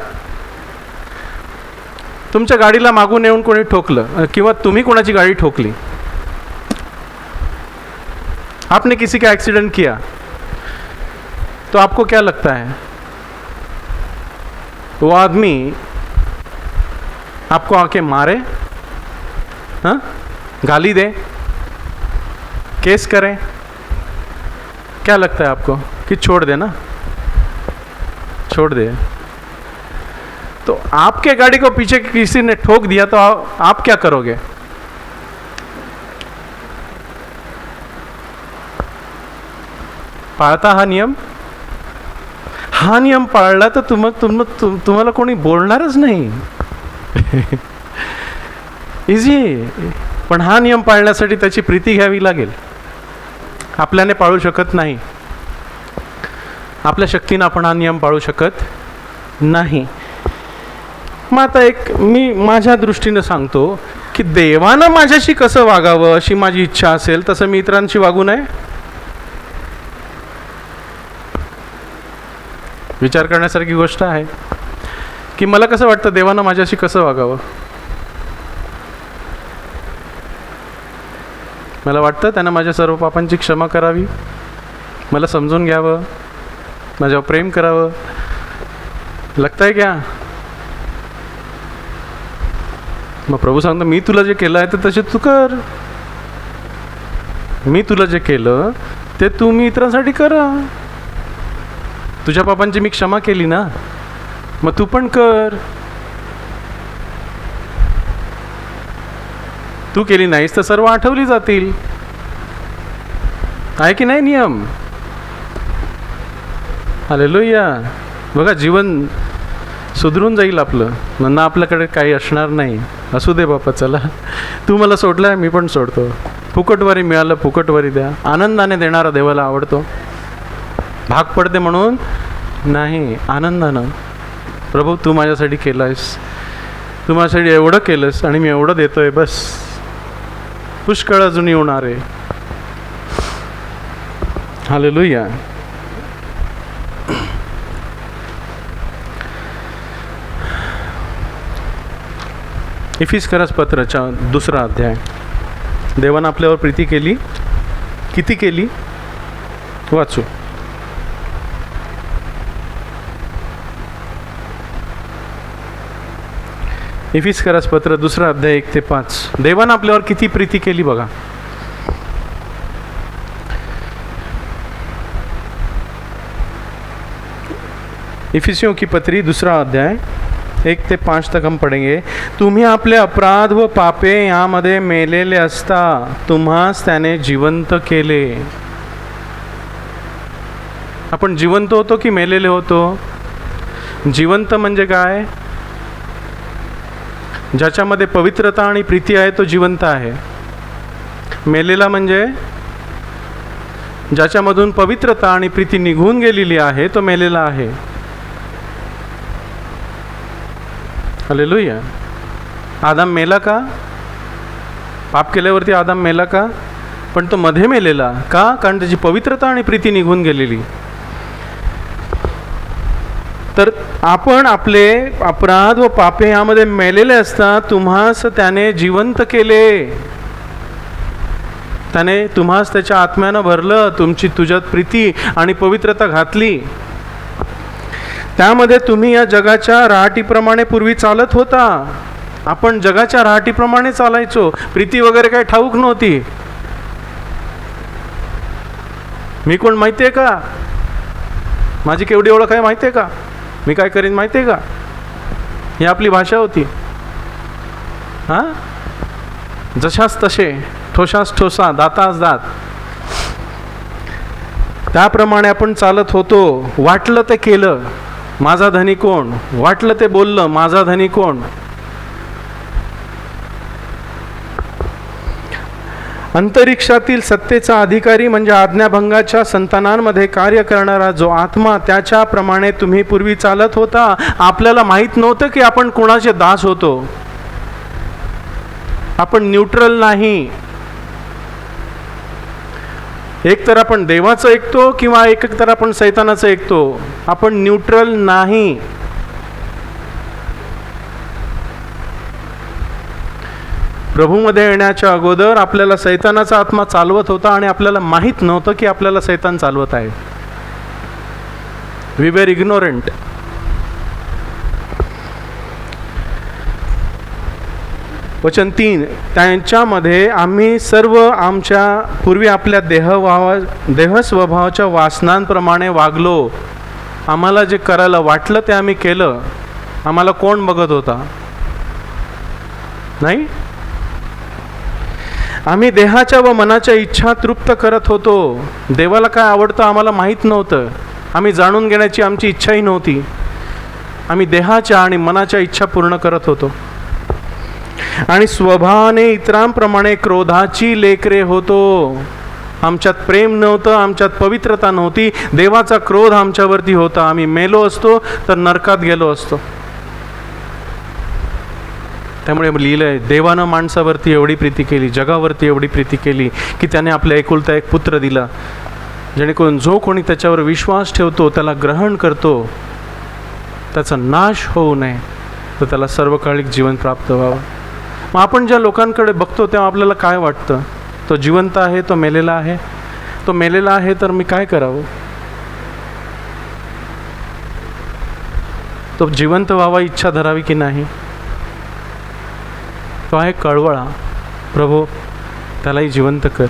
तुमच्या गाडीला मागून येऊन कोणी ठोकलं किंवा तुम्ही कोणाची गाडी ठोकली, आपने किसी का एक्सीडेंट किया, तो आपको क्या लगता है? वो आदमी आपको आके मारे, हाँ, गाली दे, केस करे, क्या लगता है आपको कि छोड़ दे ना, छोड़ दे? तो आपके गाड़ी को पीछे किसी ने ठोक दिया तो आप क्या करोगे? पाळता हा नियम? हा नियम पाळला तर तुम्हाला कोणी बोलणारच नाही. इझी. पण हा नियम पाळण्यासाठी त्याची प्रीती घ्यावी लागेल. आपल्याने पाळू शकत नाही. आपल्या शक्तीनं आपण हा नियम पाळू शकत नाही. मग आता एक मी माझ्या दृष्टीनं सांगतो की देवानं माझ्याशी कसं वागावं अशी माझी इच्छा असेल तसं मी इतरांशी वागू नये. विचार करण्यासारखी गोष्ट आहे की मला कसं वाटतं देवानं माझ्याशी कसं वागावं. मला वाटतं त्यानं माझ्या सर्व पापांची क्षमा करावी, मला समजून घ्यावं, माझ्यावर प्रेम करावं. लगताय क्या? मग प्रभू सांगतो मी तुला जे केलं आहे ते तसे तू कर. मी तुला जे केलं ते तू मी इतरांसाठी कर. तुझ्या पापांची मी क्षमा केली ना, मग तू पण कर. तू केली नाहीस तर सर्व आठवली जातील. आहे की नाही नियम? हालेलुया. बघा जीवन सुधरून जाईल आपलं. नंतर आपल्याकडे काही असणार नाही. असू दे बापा, चला तू मला सोडलाय मी पण सोडतो. फुकटवारी मिळालं फुकटवारी द्या. आनंदाने देणारा देवाला आवडतो. भाग पडते म्हणून नाही, आनंदानं. प्रभू तू माझ्यासाठी केलंयस, तू माझ्यासाठी एवढं केलंस आणि मी एवढं देतोय, बस पुष्कळ अजून येणार आहे. हालेलुया. इफिस्करस पत्राचा 2 अध्याय. देवानं आपल्यावर प्रीती केली. किती केली? वाचू. इफिस्करस पत्र 2 अध्याय 1 ते 5. देवानं आपल्यावर किती प्रीती केली बघा. इफिसियों की पत्री 2 अध्याय 1 ते 5 तक हम पढ़ेंगे. तुम्ही आपले अपराध व पापे यामध्ये मेलेले असता तुम्हास त्याने जिवंत केले. आपण जिवंत होतो की मेलेले होतो? जिवंत म्हणजे काय? ज्याच्यामध्ये पवित्रता आणि प्रीती आहे तो जिवंत आहे. मेलेला म्हणजे ज्याच्यामधून पवित्रता आणि प्रीती निघून गेलेली आहे तो मेलेला आहे. हालेलुया. आदम मेला का? पाप केल्यावरती आदम मेला का? पण तो मध्ये मेलेला का? कारण त्याची पवित्रता आणि प्रीती निघून गेलेली. तर आपण आपले अपराध व पापे यामध्ये मेलेले असता तुम्हास त्याने जिवंत केले. त्याने तुम्हास त्याच्या आत्म्यानं भरलं. तुझ्यात प्रीती आणि पवित्रता घातली. त्यामध्ये तुम्ही या जगाच्या रहाटीप्रमाणे पूर्वी चालत होता. आपण जगाच्या रहाटीप्रमाणे चालायचो. प्रीती वगैरे काही ठाऊक नव्हती. मी कोण माहिती आहे का? माझी केवढी ओळख आहे माहिती आहे का? मी काय करीन माहिती आहे का? ही आपली भाषा होती. हां, जशास तसे, ठोसास ठोसा, दातास दात. त्याप्रमाणे आपण चालत होतो. वाटलं ते केलं, माझा धनी कोण? वाटलं ते बोललं, माझा धनी कोण? अंतरिक्षातील सत्तेचा अधिकारी म्हणजे आज्ञाभंगाच्या संतानांमध्ये कार्य करणारा जो आत्मा, त्याच्याप्रमाणे तुम्ही पूर्वी चालत होता. आपल्याला माहीत नव्हतं की आपण कोणाचे दास होतो. आपण न्यूट्रल नाही. एक तर आपण देवाचं ऐकतो किंवा एक तर आपण सैतानाचं ऐकतो. आपण न्यूट्रल नाही. प्रभूमध्ये येण्याच्या अगोदर आपल्याला सैतानाचा आत्मा चालवत होता आणि आपल्याला माहीत नव्हतं की आपल्याला सैतान चालवत आहे. We were ignorant. वचन 3, त्यांच्यामध्ये आम्ही सर्व आमच्या पूर्वी आपल्या देहस्वभावाच्या वासनांप्रमाणे वागलो. आम्हाला जे करायला वाटलं ते आम्ही केलं. आम्हाला कोण बघत होता? नाही. आम्ही देहाच्या व मनाच्या इच्छा तृप्त करत होतो. देवाला काय आवडतं आम्हाला माहीत नव्हतं. आम्ही जाणून घेण्याची आमची इच्छाही नव्हती. आम्ही देहाच्या आणि मनाच्या इच्छा पूर्ण करत होतो. आणि स्वभावाने इतरांप्रमाणे क्रोधाची लेकरे होतो. आमच्यात प्रेम नव्हतं, आमच्यात पवित्रता नव्हती. देवाचा क्रोध आमच्यावरती होता. आम्ही मेलो असतो तर नरकात गेलो असतो. त्यामुळे लिहिलंय, देवानं माणसावरती एवढी प्रीती केली, जगावरती एवढी प्रीती केली की त्याने आपल्या एकुलता एक पुत्र दिला, जेणेकरून जो कोणी त्याच्यावर विश्वास ठेवतो, त्याला ग्रहण करतो, त्याचा नाश होऊ नये, तर त्याला सर्वकालिक जीवन प्राप्त व्हावं. मग आपण ज्या लोकांकडे बघतो तेव्हा आपल्याला काय वाटतं? तो जिवंत आहे, तो मेलेला आहे. तो मेलेला आहे तर मी काय करावं? तो जिवंत व्हावा इच्छा धरावी की नाही? तो आहे कळवळा. प्रभू त्यालाही जिवंत कर.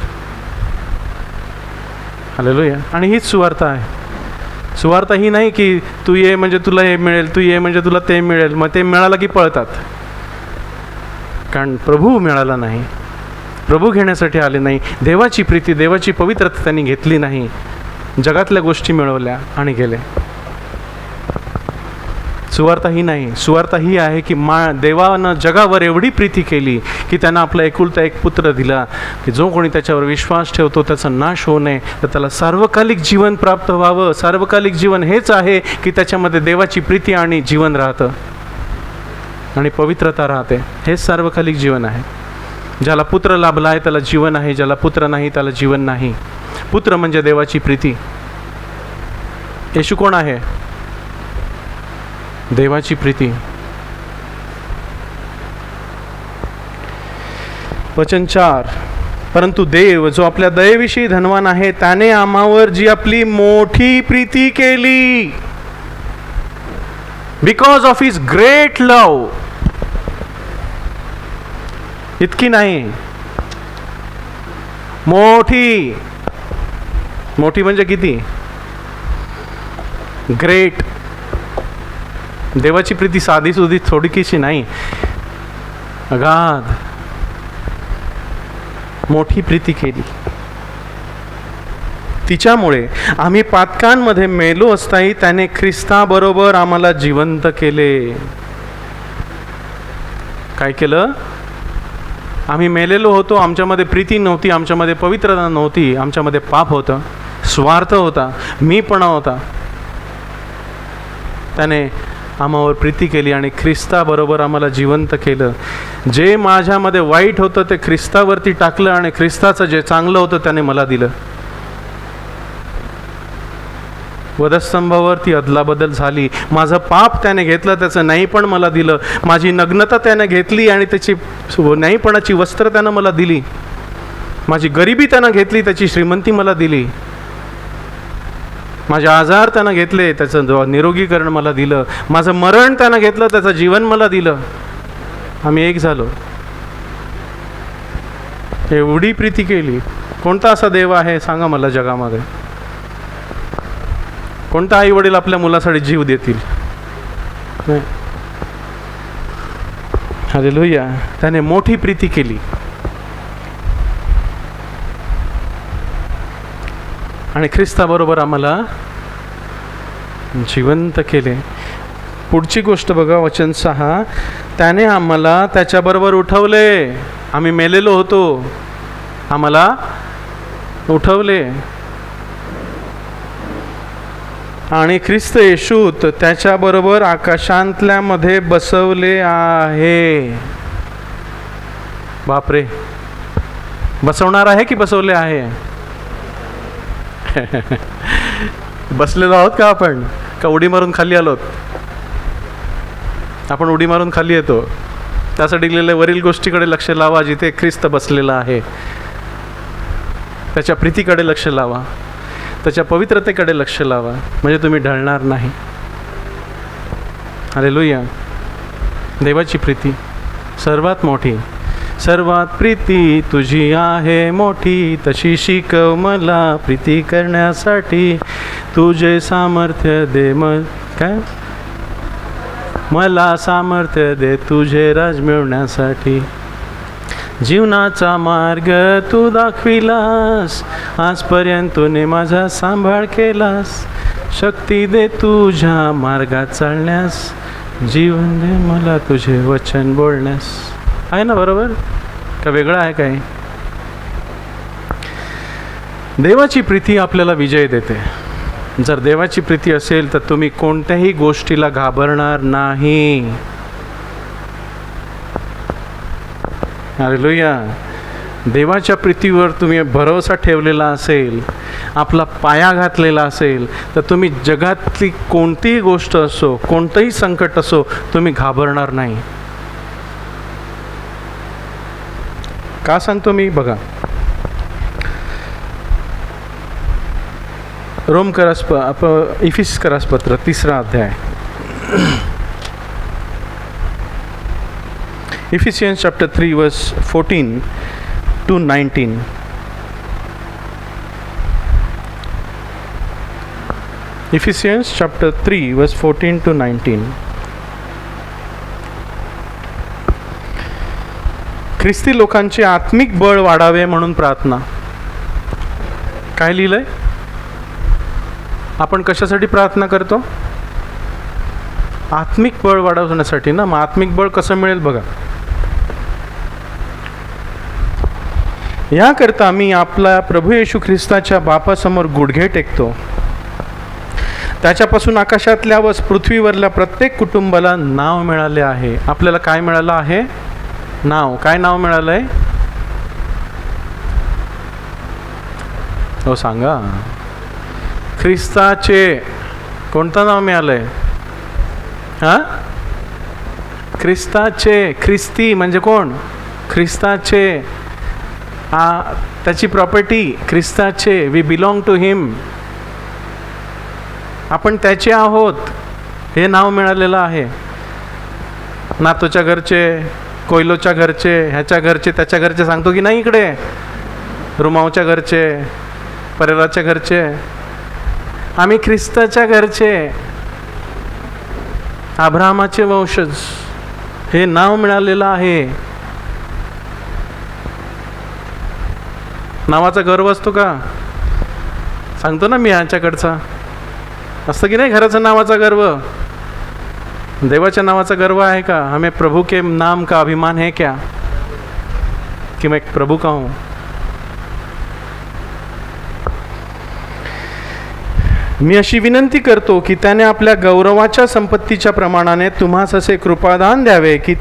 हालेलुया. आणि हीच सुवार्ता आहे. सुवार्ता ही नाही की तू ये म्हणजे तुला हे मिळेल, तू ये म्हणजे तुला ते मिळेल. मग ते मिळालं की पळतात. कारण प्रभू मिळाला नाही, प्रभू घेण्यासाठी आले नाही. देवाची प्रीती, देवाची पवित्रता त्यांनी घेतली नाही. जगातल्या गोष्टी मिळवल्या आणि गेले. सुवार्ता ही नाही. सुवार्ता ही आहे की देवानं जगावर एवढी प्रीती केली की त्यानं आपला एकुलता एक पुत्र दिला की जो कोणी त्याच्यावर विश्वास ठेवतो त्याचा नाश होऊ नये, तर त्याला सार्वकालिक जीवन प्राप्त व्हावं. सार्वकालिक जीवन हेच आहे की त्याच्यामध्ये देवाची प्रीती आणि जीवन राहतं आणि पवित्रता राहते. हेच सार्वकालिक जीवन आहे. ज्याला पुत्र लाभला आहे त्याला जीवन आहे, ज्याला पुत्र नाही त्याला जीवन नाही. पुत्र म्हणजे देवाची प्रीती. येशू कोण आहे? देवाची प्रीती. वचन 4, परंतु देव जो आपल्या दयेविषयी धनवान आहे, त्याने आम्हावर जी आपली मोठी प्रीती केली, बिकॉज ऑफ हिज ग्रेट लव. इतकी नाही, मोठी. मोठी म्हणजे किती? ग्रेट. देवाची प्रीती साधी सुधी थोडीकीशी नाही, अगाध मोठी प्रीती केली. तिच्यामुळे आम्ही पातकांमध्ये मेलो असताही त्याने ख्रिस्ताबरोबर आम्हाला जिवंत केले. काय केलं? आम्ही मेलेलो होतो. आमच्यामध्ये प्रीती नव्हती, आमच्यामध्ये पवित्रता नव्हती, आमच्यामध्ये पाप होतं, स्वार्थ होता, मीपणा होता. त्याने आम्हावर प्रीती केली आणि ख्रिस्ताबरोबर आम्हाला जिवंत केलं. जे माझ्यामध्ये वाईट होतं ते ख्रिस्तावरती टाकलं आणि ख्रिस्ताचं जे चांगलं होतं त्याने मला दिलं. वधस्तंभावरती अदलाबदल झाली. माझं पाप त्याने घेतलं, त्याचं नाही पण मला दिलं. माझी नग्नता त्याने घेतली आणि त्याची नाहीपणाची वस्त्र त्यानं मला दिली. माझी गरिबी त्यानं घेतली, त्याची श्रीमंती मला दिली. माझे आजार त्यानं घेतले, त्याचं निरोगीकरण मला दिलं. माझं मरण त्यानं घेतलं, त्याचं जीवन मला दिलं. आम्ही एक झालो. एवढी प्रीती केली. कोणता असा देव आहे सांगा मला जगामध्ये? कोणता आई वडील आपल्या मुलासाठी जीव देतील? हालेलुया. त्याने मोठी प्रीती केली. आणि ख्रिस्ताबरोबर आम्हाला जिवंत केले. पुढची गोष्ट बघा, वचन 6, त्याने आम्हाला त्याच्याबरोबर उठवले. आम्ही मेलेलो होतो, आम्हाला उठवले. आणि ख्रिस्त येशूत त्याच्याबरोबर आकाशांतल्यामध्ये बसवले आहे. बापरे, बसवणार आहे की बसवले आहे? बसलेलो आहोत का आपण, का उडी मारून खाली आलोत? आपण उडी मारून खाली येतो. त्यासाठी लिहिलेल्या वरील गोष्टीकडे लक्ष लावा जिथे ख्रिस्त बसलेला आहे. त्याच्या प्रीतीकडे लक्ष लावा, त्याच्या पवित्रतेकडे लक्ष लावा, म्हणजे तुम्ही ढळणार नाही. हालेलुया. देवाची प्रीती सर्वात मोठी. सर्वात प्रीती तुझी आहे मोठी, तशी शिकव मला प्रीती करण्यासाठी. तुझे सामर्थ्य दे काय मला सामर्थ्य दे तुझे राज मिळवण्यासाठी. जीवनाचा मार्ग तू दाखविलास, आजपर्यंत तूने माझा सांभाळ केलास. शक्ती दे तुझ्या मार्गात चालण्यास, जीवन दे मला तुझे वचन बोलण्यास. आहे ना बरोबर का वेगळं आहे काय? देवाची प्रीती आपल्याला विजय देते. जर देवाची प्रीती असेल तर तुम्ही कोणत्याही गोष्टीला घाबरणार नाही. हालेलुया. देवाच्या प्रीतीवर तुम्ही भरोसा ठेवलेला असेल, आपला पाया घातलेला असेल, तर तुम्ही जगातली कोणतीही गोष्ट असो, कोणतंही संकट असो, तुम्ही घाबरणार नाही. का सांगतो मी? बघा, इफिसियन्स पत्र 3 अध्याय. Ephesians chapter 3 verse 14 to 19. Ephesians chapter 3 verse 14 to 19. ख्रिस्ती लोकांचे आत्मिक बळ वाढावे म्हणून प्रार्थना. काय लिहिलंय? आपण कशासाठी प्रार्थना करतो? आत्मिक बळ वाढवण्यासाठी ना. मग आत्मिक बळ कसं मिळेल बघा. याकरता मी आपला प्रभू येशू ख्रिस्ताच्या बापासमोर गुडघे टेकतो. त्याच्यापासून आकाशातल्या व पृथ्वीवरल्या प्रत्येक कुटुंबाला नाव मिळाले आहे. आपल्याला काय मिळालं आहे? नाव. काय नाव मिळालंय? हो सांगा. ख्रिस्ताचे. कोणतं नाव मिळालंय? हा, ख्रिस्ताचे. ख्रिस्ती म्हणजे कोण? ख्रिस्ताचे. त्याची प्रॉपर्टी ख्रिस्ताचे. वी बिलॉंग टू हिम. आपण त्याचे आहोत. हे नाव मिळालेलं आहे. नातोच्या घरचे, कोयलोच्या घरचे, ह्याच्या घरचे, त्याच्या घरचे सांगतो की नाही इकडे? रुमावच्या घरचे, परेराच्या घरचे. आम्ही ख्रिस्ताच्या घरचे, अब्राहमाचे वंशज. हे नाव मिळालेलं आहे. नावाचा गर्व असतो का? सांगतो ना मी ह्याच्याकडचा. असतं की नाही घराचं नावाचा गर्व? देवाच्या नावाचा गर्व आहे का? हमें प्रभु के नाम का अभिमान है क्या कि मैं एक प्रभु का हूँ? मी अशी विनंती करतो की त्याने आपल्या गौरवाच्या संपत्तीच्या प्रमाणाने तुम्हास असे कृपादान द्यावे की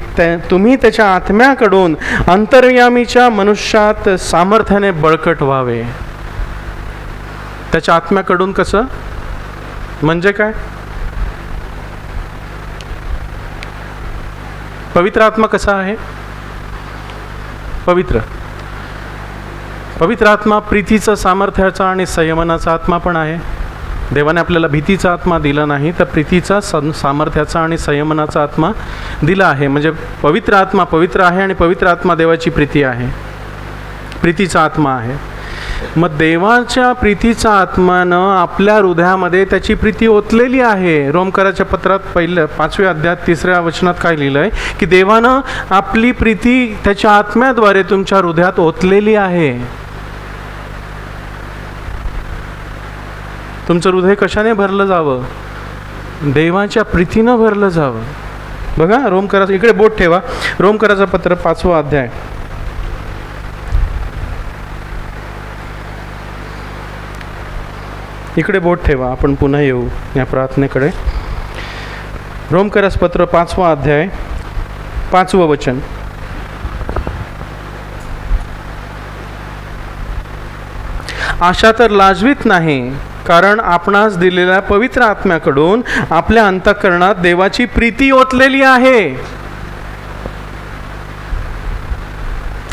तुम्ही त्याच्या आत्म्याकडून अंतर्यामीच्या मनुष्यात सामर्थ्याने बळकट व्हावे. त्याच्या आत्म्याकडून कसं? म्हणजे काय? पवित्र आत्मा कसा आहे? पवित्र आत्मा प्रीतीचा, सामर्थ्याचा आणि संयमनाचा आत्मा पण आहे. देवाने आपल्याला भीतीचा आत्मा दिला नाही, तर प्रीतीचा, सामर्थ्याचा आणि संयमनाचा आत्मा दिला आहे. म्हणजे पवित्र आत्मा पवित्र आहे आणि पवित्र आत्मा देवाची प्रीती आहे, प्रीतीचा आत्मा आहे. मग देवाच्या प्रीतीचा आत्मानं आपल्या हृदयामध्ये त्याची प्रीती ओतलेली आहे. रोमकराच्या पत्रात 5व्या अध्यायात 3ऱ्या वचनात काय लिहिलं आहे की देवानं आपली प्रीती त्याच्या आत्म्याद्वारे तुमच्या हृदयात ओतलेली आहे. तुमचं हृदय कशाने भरलं जावं? देवाच्या प्रीतीनं भरलं जावं. बघा रोमकराचं, इकडे बोट ठेवा, रोमकराचं पत्र 5वा अध्याय. इकडे बोट ठेवा, आपण पुन्हा येऊ या प्रार्थनेकडे. रोमकराचं पत्र 5वा अध्याय 5वं वचन. आशा तर लाजवीत नाही, कारण आपणास दिलेल्या पवित्र आत्म्याकडून आपल्या अंतःकरणात देवाची प्रीती ओतलेली आहे.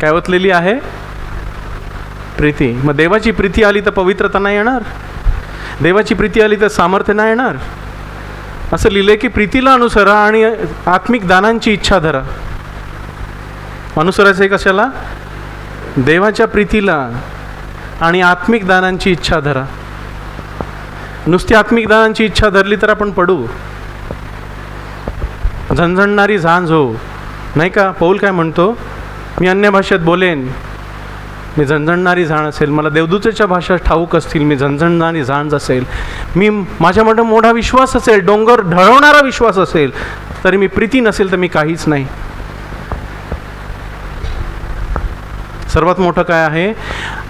काय ओतलेली आहे? प्रीती. मग देवाची प्रीती आली तर पवित्रता नाही येणार? देवाची प्रीती आली तर सामर्थ्य नाही येणार? असं लिहिलंय की प्रीतीला अनुसरा आणि आत्मिक दानांची इच्छा धरा. अनुसरायचं आहे कशाला? देवाच्या प्रीतीला आणि आत्मिक दानांची इच्छा धरा. नुसती आत्मिक दानांची इच्छा धरली तर आपण पडू, झणझणणारी झांज हो, नाही का? पौल काय म्हणतो? मी अन्य भाषेत बोलेन, मी झणझणणारी झाण असेल, मला देवदूतेच्या भाषा ठाऊक असतील, मी झणझणणारी झांज असेल, मी माझ्यामध्ये मोठा विश्वास असेल, डोंगर ढळवणारा विश्वास असेल, तरी मी प्रीती नसेल तर मी काहीच नाही. सर्वात मोठं काय आहे?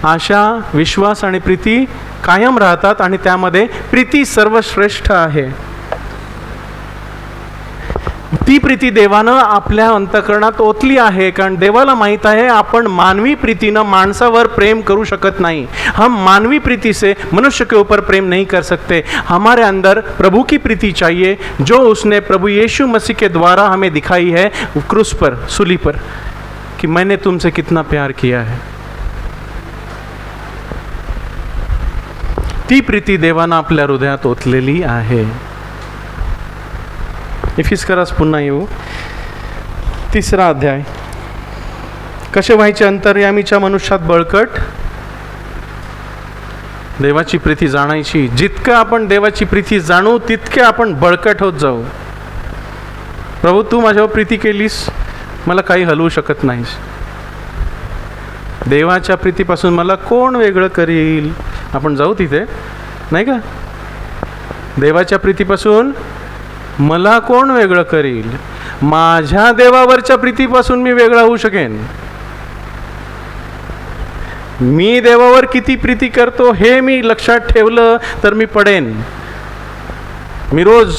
आशा, विश्वास आणि प्रीती कायम राहतात आणि त्यामध्ये प्रीती सर्वश्रेष्ठ आहे. ती प्रीती देवानं आपल्या अंतःकरणात ओतली आहे, कारण देवाला माहीत आहे आपण मानवी प्रीतीनं माणसावर प्रेम करू शकत नहीं. हम मानवी प्रीति से मनुष्य के ऊपर प्रेम नहीं कर सकते. हमारे अंदर प्रभु की प्रीति चाहिए, जो उसने प्रभु यीशु मसीह के द्वारा हमें दिखाई है क्रूस पर, सूली पर, कि मैंने तुमसे कितना प्यार किया है. ती प्रीती देवानं आपल्या हृदयात ओतलेली आहे. इफिस्करास पुन्हा येऊ, 3रा अध्याय. कसे व्हायचे अंतर्यामीच्या मनुष्यात बळकट? देवाची प्रीती जाणायची. जितकं आपण देवाची प्रीती जाणू तितके आपण बळकट होत जाऊ. प्रभू तू माझ्यावर प्रीती केलीस, मला काही हलवू शकत नाहीस. देवाच्या प्रीतीपासून मला कोण वेगळं करील? आपण जाऊ तिथे, नाही का? देवाच्या प्रीतीपासून मला कोण वेगळं करील? माझ्या देवावरच्या प्रीतीपासून मी वेगळा होऊ शकेन. मी देवावर किती प्रीती करतो हे मी लक्षात ठेवलं तर मी पडेन. मी रोज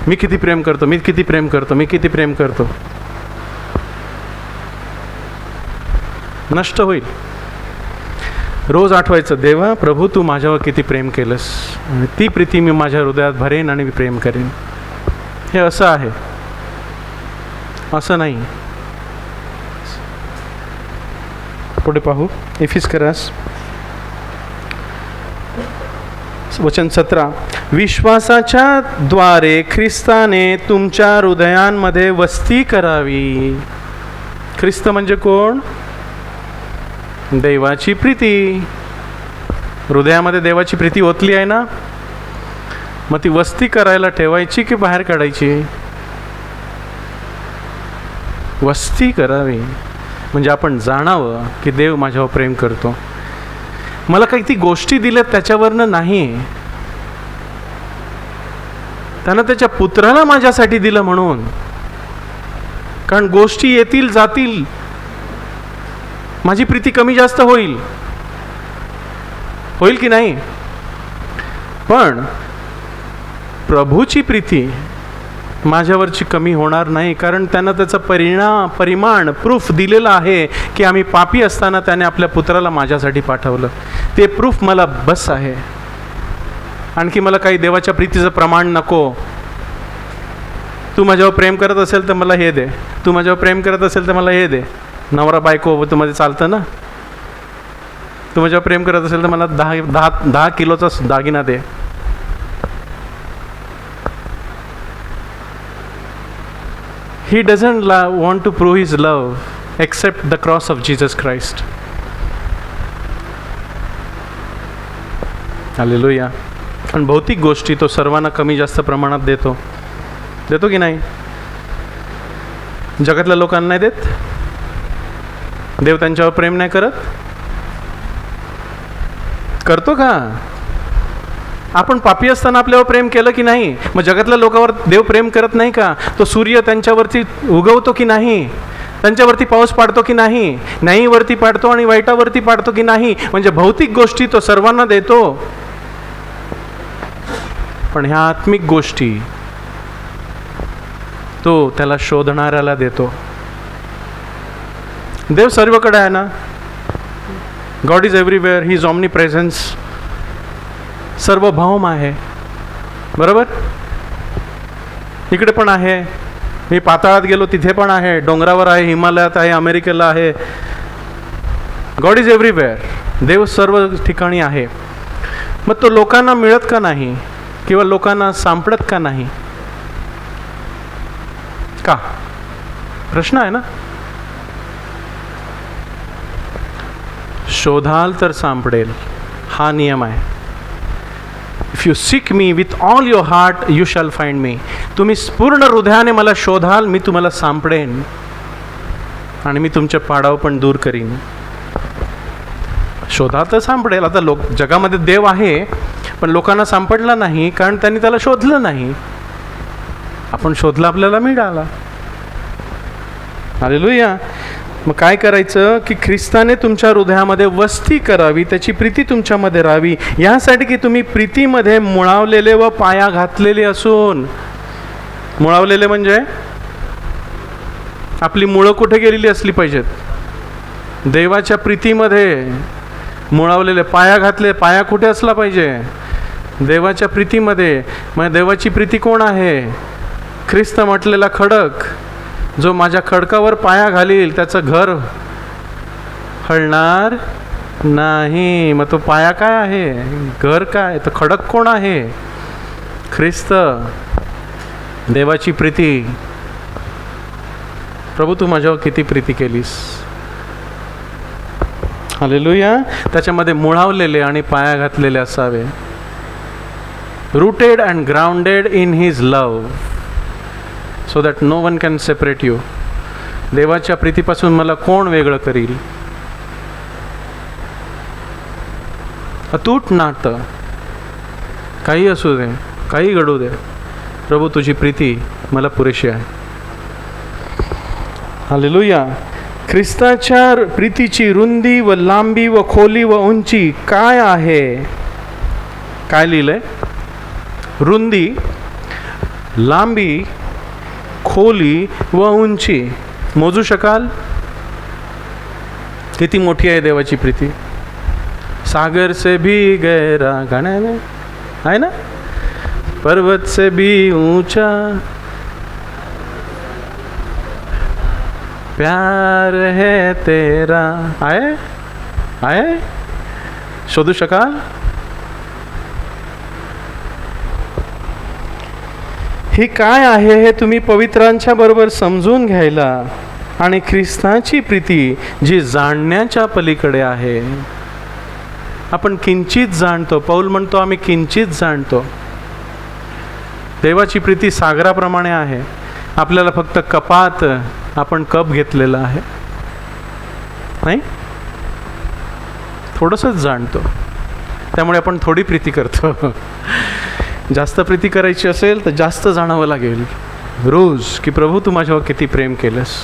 मी किती प्रेम करतो, मी किती प्रेम करतो, मी किती प्रेम करतो, नष्ट होईल. रोज आठवायचं, देवा प्रभू तू माझ्यावर किती प्रेम केलंस, आणि ती प्रीती मी माझ्या हृदयात भरेन आणि मी प्रेम करेन. हे असं आहे, असं नाही. पुढे पाहू, इफिस्करास वचन 17. विश्वासाच्या द्वारे ख्रिस्ताने तुमच्या हृदयांमध्ये वस्ती करावी. ख्रिस्त म्हणजे कोण? देवाची प्रीती. हृदयामध्ये देवाची प्रीती ओतली आहे ना, मग ती वस्ती करायला ठेवायची की बाहेर काढायची? वस्ती करावी. म्हणजे आपण जाणावं की देव माझ्यावर प्रेम करतो. मला काही ती गोष्टी दिल्यात त्याच्यावरनं नाही, त्यानं त्याच्या पुत्राला माझ्यासाठी दिलं म्हणून. कारण गोष्टी येतील जातील, माझी प्रीती कमी जास्त होईल, होईल की नाही? पण प्रभूची प्रीती माझ्यावरची कमी होणार नाही, कारण त्यानं त्याचा परिमाण प्रूफ दिलेला आहे की आम्ही पापी असताना त्याने आपल्या पुत्राला माझ्यासाठी पाठवलं. ते प्रूफ मला बस आहे. आणखी मला काही देवाच्या प्रीतीचं प्रमाण नको. तू माझ्यावर प्रेम करत असेल तर मला हे दे, तू माझ्यावर प्रेम करत असेल तर मला हे दे. नवरा बायको तुम्हाला चालतं ना? तू माझ्यावर प्रेम करत असेल तर मला 10 किलोचा दागिना दे. He doesn't want to prove his love except the cross of Jesus Christ. Hallelujah. आणि भौतिक गोष्टी तो सर्वांना कमी जास्त प्रमाणात देतो की नाही? जगातल्या लोकांना नाही देत? देव त्यांच्यावर प्रेम नाही करत? करतो का? आपण पापी असताना आपल्यावर प्रेम केलं की नाही? मग जगातल्या लोकांवर देव प्रेम करत नाही का? तो सूर्य त्यांच्यावरती उगवतो की नाही? त्यांच्यावरती पाऊस पाडतो की नाही? न्यायीवरती पाडतो आणि वाईटावरती पाडतो की नाही? म्हणजे भौतिक गोष्टी तो सर्वांना देतो, पण ह्या आत्मिक गोष्टी तो त्याला शोधणाऱ्याला देतो. देव सर्वकडे आहे ना. God is everywhere, he is omnipresence. सर्वभौम आहे, बरोबर? इकडे पण आहे, मी पाताळात गेलो तिथे पण आहे, डोंगरावर आहे, हिमालयात आहे, अमेरिकेला आहे. God is everywhere. देव सर्व ठिकाणी आहे. मग तो लोकांना मिळत का नाही किंवा लोकांना सापडत का नाही? का? प्रश्न आहे ना. शोधाल तर सापडेल, हा नियम आहे. If you sick me with all your heart you shall find me. तुम्ही पूर्ण हृदयाने मला शोधाल, मी तुम्हाला सापडेन आणि मी तुमचे पाडाव पण दूर करीन. शोधा तर सापडेल. आता जगामध्ये देव आहे, पण लोकांना सापडला नाही कारण त्यांनी त्याला शोधलं नाही. आपण शोधलं, आपल्याला मिळाला. हालेलुया. मग काय करायचं की ख्रिस्ताने तुमच्या हृदयामध्ये वस्ती करावी, त्याची प्रीती तुमच्यामध्ये राहावी, यासाठी की तुम्ही प्रीतीमध्ये मुळावलेले व पाया घातलेले असून. मुळावलेले म्हणजे आपली मुळं कुठे गेलेली असली पाहिजेत? देवाच्या प्रीतीमध्ये मुळावलेले. पाया घातले, पाया कुठे असला पाहिजे? देवाच्या प्रीतीमध्ये. मग देवाची प्रीती कोण आहे? ख्रिस्त म्हटलेला खडक. जो माझ्या खडकावर पाया घालील त्याचं घर हलणार नाही. मग तो पाया काय आहे? घर काय? तो खडक कोण आहे? ख्रिस्त. देवाची प्रीती. प्रभू तू माझ्यावर किती प्रीती केलीस. हालेलुया. त्याच्यामध्ये मुळावलेले आणि पाया घातलेले असावे. Rooted and grounded in his love, so that no one can separate you. देवाच्या प्रीतीपासून मला कोण वेगळं करील? अतूट नातं, काही असू दे, काही घडू दे, प्रभू तुझी प्रीती मला पुरेशी आहे. हालेलुया. ख्रिस्ताच्या प्रीतीची रुंदी व लांबी व खोली व उंची काय आहे? काय लिहिलंय? रुंदी, लांबी, खोली व उंची. मोजू शकाल? किती मोठी आहे देवाची प्रीती? सागर से भी गहरा, गाणं आहे ना? पर्वत से भी ऊंचा प्यार है तेरा. आहे? शोधू शकाल? ही काय आहे हे तुम्ही पवित्रांच्या बरोबर समजून घ्यायला. आणि ख्रिस्ताची प्रीती जी जाणण्याच्या पलीकडे आहे. आपण किंचित जाणतो. पौल म्हणतो आम्ही किंचित जाणतो. देवाची प्रीती सागराप्रमाणे आहे. आपल्याला फक्त कपात, आपण कप घेतलेला आहे नाही, थोडंसंच जाणतो. त्यामुळे आपण थोडी प्रीती करतो. जास्त प्रीती करायची असेल तर जास्त जाणावं लागेल रोज की प्रभू तू माझ्यावर किती प्रेम केलंस.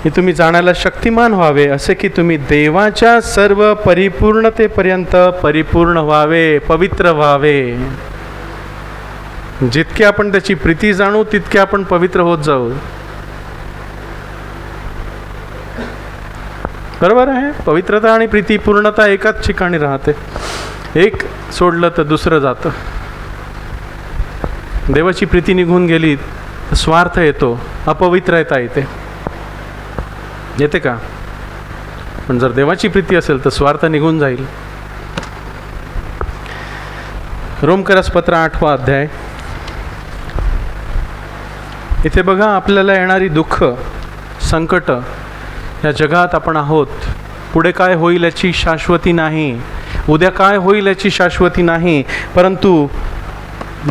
हे तुम्ही जाणायला शक्तिमान व्हावे, असे की तुम्ही देवाच्या सर्व परिपूर्णतेपर्यंत परिपूर्ण व्हावे, पवित्र व्हावे. जितके आपण त्याची प्रीती जाणू तितके आपण पवित्र होत जाऊ. बरोबर आहे. पवित्रता आणि प्रीती, पूर्णता एकाच ठिकाणी राहते. एक सोडलं तर दुसरं जातं. देवाची प्रीती निघून गेली तर स्वार्थ येतो, अपवित्रता येते का? पण जर देवाची प्रीती असेल तर स्वार्थ निघून जाईल. रोमकरास पत्र 8वा अध्याय. इथे बघा आपल्याला येणारी दुःख, संकट, या जगात आपण आहोत. पुढे काय होईल याची शाश्वती नाही, उद्या काय होईल याची शाश्वती नाही, परंतु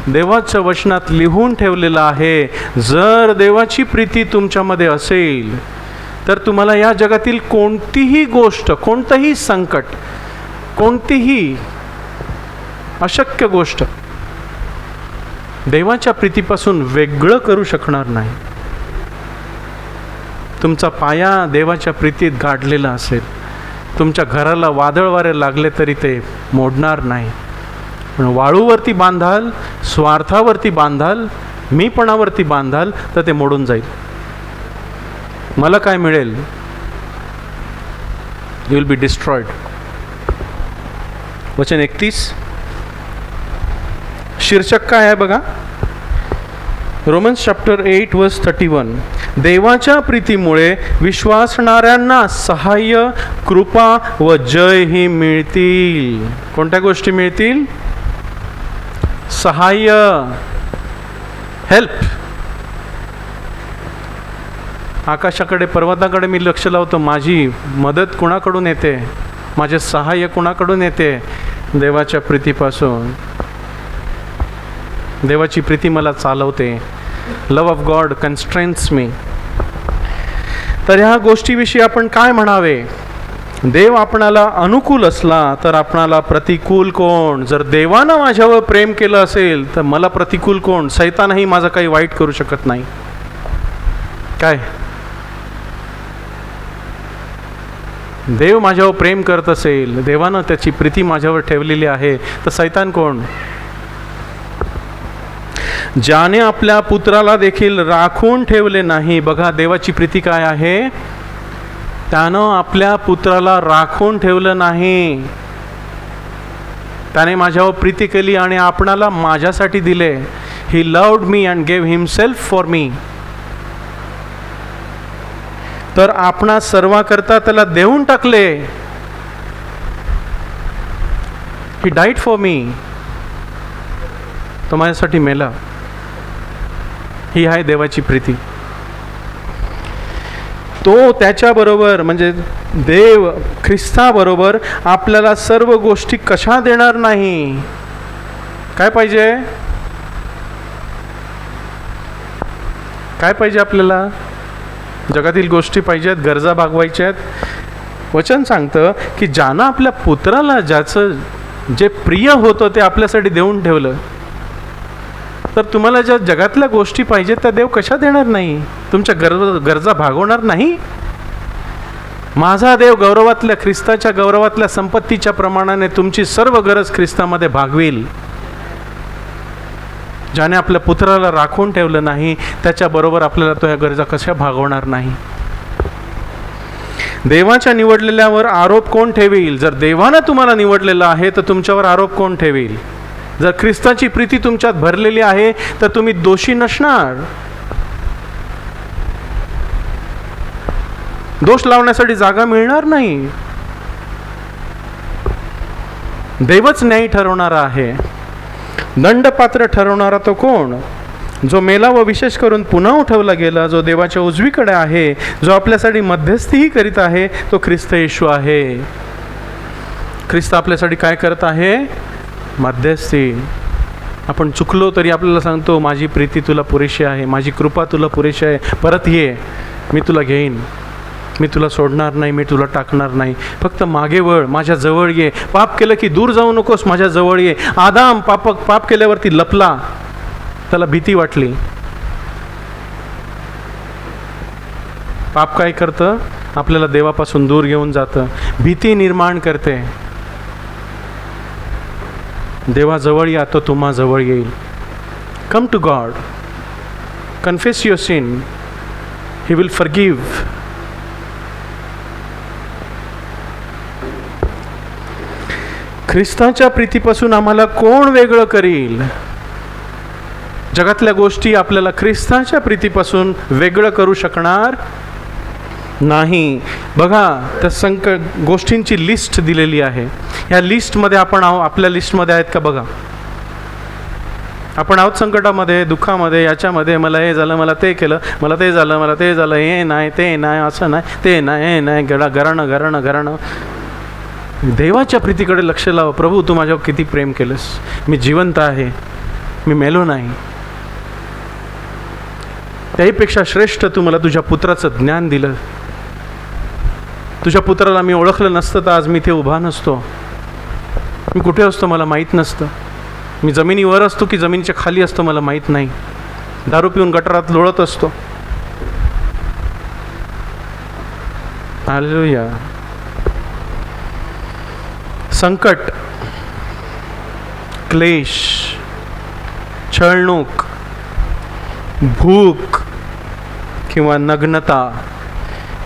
देवाच्या वचनात लिहून ठेवलेलं आहे, जर देवाची प्रीती तुमच्यामध्ये असेल तर तुम्हाला या जगातील कोणतीही गोष्ट, कोणतंही संकट, कोणतीही अशक्य गोष्ट देवाच्या प्रीतीपासून वेगळं करू शकणार नाही. तुमचा पाया देवाच्या प्रीतीत गाडलेला असेल, तुमच्या घराला वादळ वारे लागले तरी ते मोडणार नाही. पण वाळूवरती बांधाल, स्वार्थावरती बांधाल, मीपणावरती बांधाल तर ते मोडून जाईल. मला काय मिळेल? You will be destroyed. वचन 31 शीर्षक काय आहे बघा, रोमन्स चॅप्टर 8 वर्स 31. देवाच्या प्रीतीमुळे विश्वासणाऱ्यांना सहाय्य, कृपा व जय ही मिळतील. कोणत्या गोष्टी मिळतील? सहाय्य, हेल्प. आकाशाकडे, पर्वताकडे मी लक्ष लावतो, माझी मदत कुणाकडून येते? माझे सहाय्य कुणाकडून येते? देवाच्या प्रीतीपासून. देवाची प्रीती मला चालवते. लव ऑफ गॉड कन्स्ट्रेन्स मी. तर ह्या गोष्टीविषयी आपण काय म्हणावे? देव आपणाला अनुकूल असला तर आपणाला प्रतिकूल कोण? जर देवानं माझ्यावर प्रेम केलं असेल तर मला प्रतिकूल कोण? सैतानही माझं काही वाईट करू शकत नाही. काय? देव माझ्यावर प्रेम करत असेल, देवानं त्याची प्रीती माझ्यावर ठेवलेली आहे, तर सैतान कोण? ज्याने आपल्या पुत्राला देखील राखून ठेवले नाही. बघा देवाची प्रीती काय आहे? त्यानं आपल्या पुत्राला राखून ठेवलं नाही. त्याने माझ्यावर प्रीती केली आणि आपणाला माझ्यासाठी दिले. He loved me and gave himself for me. तर आपणा सर्वांकरता त्याला देऊन टाकले. ही डाईड फॉर मी. तो माझ्यासाठी मेला. ही आहे देवाची प्रीती. तो त्याच्याबरोबर, म्हणजे देव ख्रिस्ताबरोबर आपल्याला सर्व गोष्टी कशा देणार नाही? काय पाहिजे? काय पाहिजे आपल्याला? जगातील गोष्टी पाहिजेत, गरजा भागवायच्या आहेत. वचन सांगतं की ज्यानं आपल्या पुत्राला, ज्याचं जे प्रिय होतं ते आपल्यासाठी देऊन ठेवलं, तर तुम्हाला ज्या जगातल्या गोष्टी पाहिजेत त्या देव कशा देणार नाही? तुमच्या गरजा भागवणार नाही? माझा देव गौरवातल्या, ख्रिस्ताच्या गौरवातल्या संपत्तीच्या प्रमाणाने तुमची सर्व गरज ख्रिस्तामध्ये भागवेल. ज्याने आपल्या पुत्राला राखून ठेवलं नाही त्याच्याबरोबर आपल्याला तो ह्या गरजा कशा भागवणार नाही? देवाच्या निवडलेल्यावर आरोप कोण ठेवील? जर देवानं तुम्हाला निवडलेलं आहे तर तुमच्यावर आरोप कोण ठेवील? जर ख्रिस्ताची प्रीती तुमच्यात भरलेली आहे तर तुम्ही दोषी नसणार. दोष लावण्यासाठी जागा मिळणार नाही. देवच न्यायी ठरवणारा आहे. दंडपात्र ठरवणारा तो कोण? जो मेला व विशेष करून पुन्हा उठवला गेला, जो देवाच्या उजवीकडे आहे, जो आपल्यासाठी मध्यस्थीही करीत आहे, तो ख्रिस्त येशू आहे. ख्रिस्त आपल्यासाठी काय करत आहे? मध्यस्थी. आपण चुकलो तरी आपल्याला सांगतो, माझी प्रीती तुला पुरेशी आहे, माझी कृपा तुला पुरेशी आहे, परत ये, मी तुला घेईन, मी तुला सोडणार नाही, मी तुला टाकणार नाही, फक्त मागे वळ, माझ्या जवळ ये. पाप केलं की दूर जाऊ नकोस, माझ्या जवळ ये. आदाम पाप केल्यावरती लपला, त्याला भीती वाटली. पाप काय करतं? आपल्याला देवापासून दूर घेऊन जातं, भीती निर्माण करते. देवाजवळ या तो तुम्हा जवळ येईल. Come to God, confess your sin, he will forgive. ख्रिस्ताच्या प्रीतीपासून आम्हाला कोण वेगळं करील? जगातल्या गोष्टी आपल्याला ख्रिस्ताच्या प्रीतीपासून वेगळं करू शकणार नाही. बघा, त्या गोष्टींची लिस्ट दिलेली आहे. या लिस्टमध्ये आपण आपल्या लिस्टमध्ये आहेत का? बघा, आपण आहोत संकटामध्ये, दुःखामध्ये, याच्यामध्ये, मला हे झालं, मला ते केलं, मला ते झालं, मला ते झालं, हे नाही, ते नाही, असं नाही, ते नाही, हे नाही, घराणं. देवाच्या प्रीतीकडे लक्ष लावा. प्रभू, तू माझ्यावर किती प्रेम केलंस, मी जिवंत आहे, मी मेलो नाही. त्याहीपेक्षा श्रेष्ठ तू मला तुझ्या पुत्राचं ज्ञान दिलं, तुझ्या पुत्राला मी ओळखलं नसतं तर आज मी ते उभा नसतो. मी कुठे असतो मला माहीत नसतं. मी जमिनीवर असतो की जमिनीच्या खाली असतो मला माहीत नाही. दारू पिऊन गटारात लोळत असतो. हालेलुया. संकट, क्लेश, छळणूक, भूक किंवा नग्नता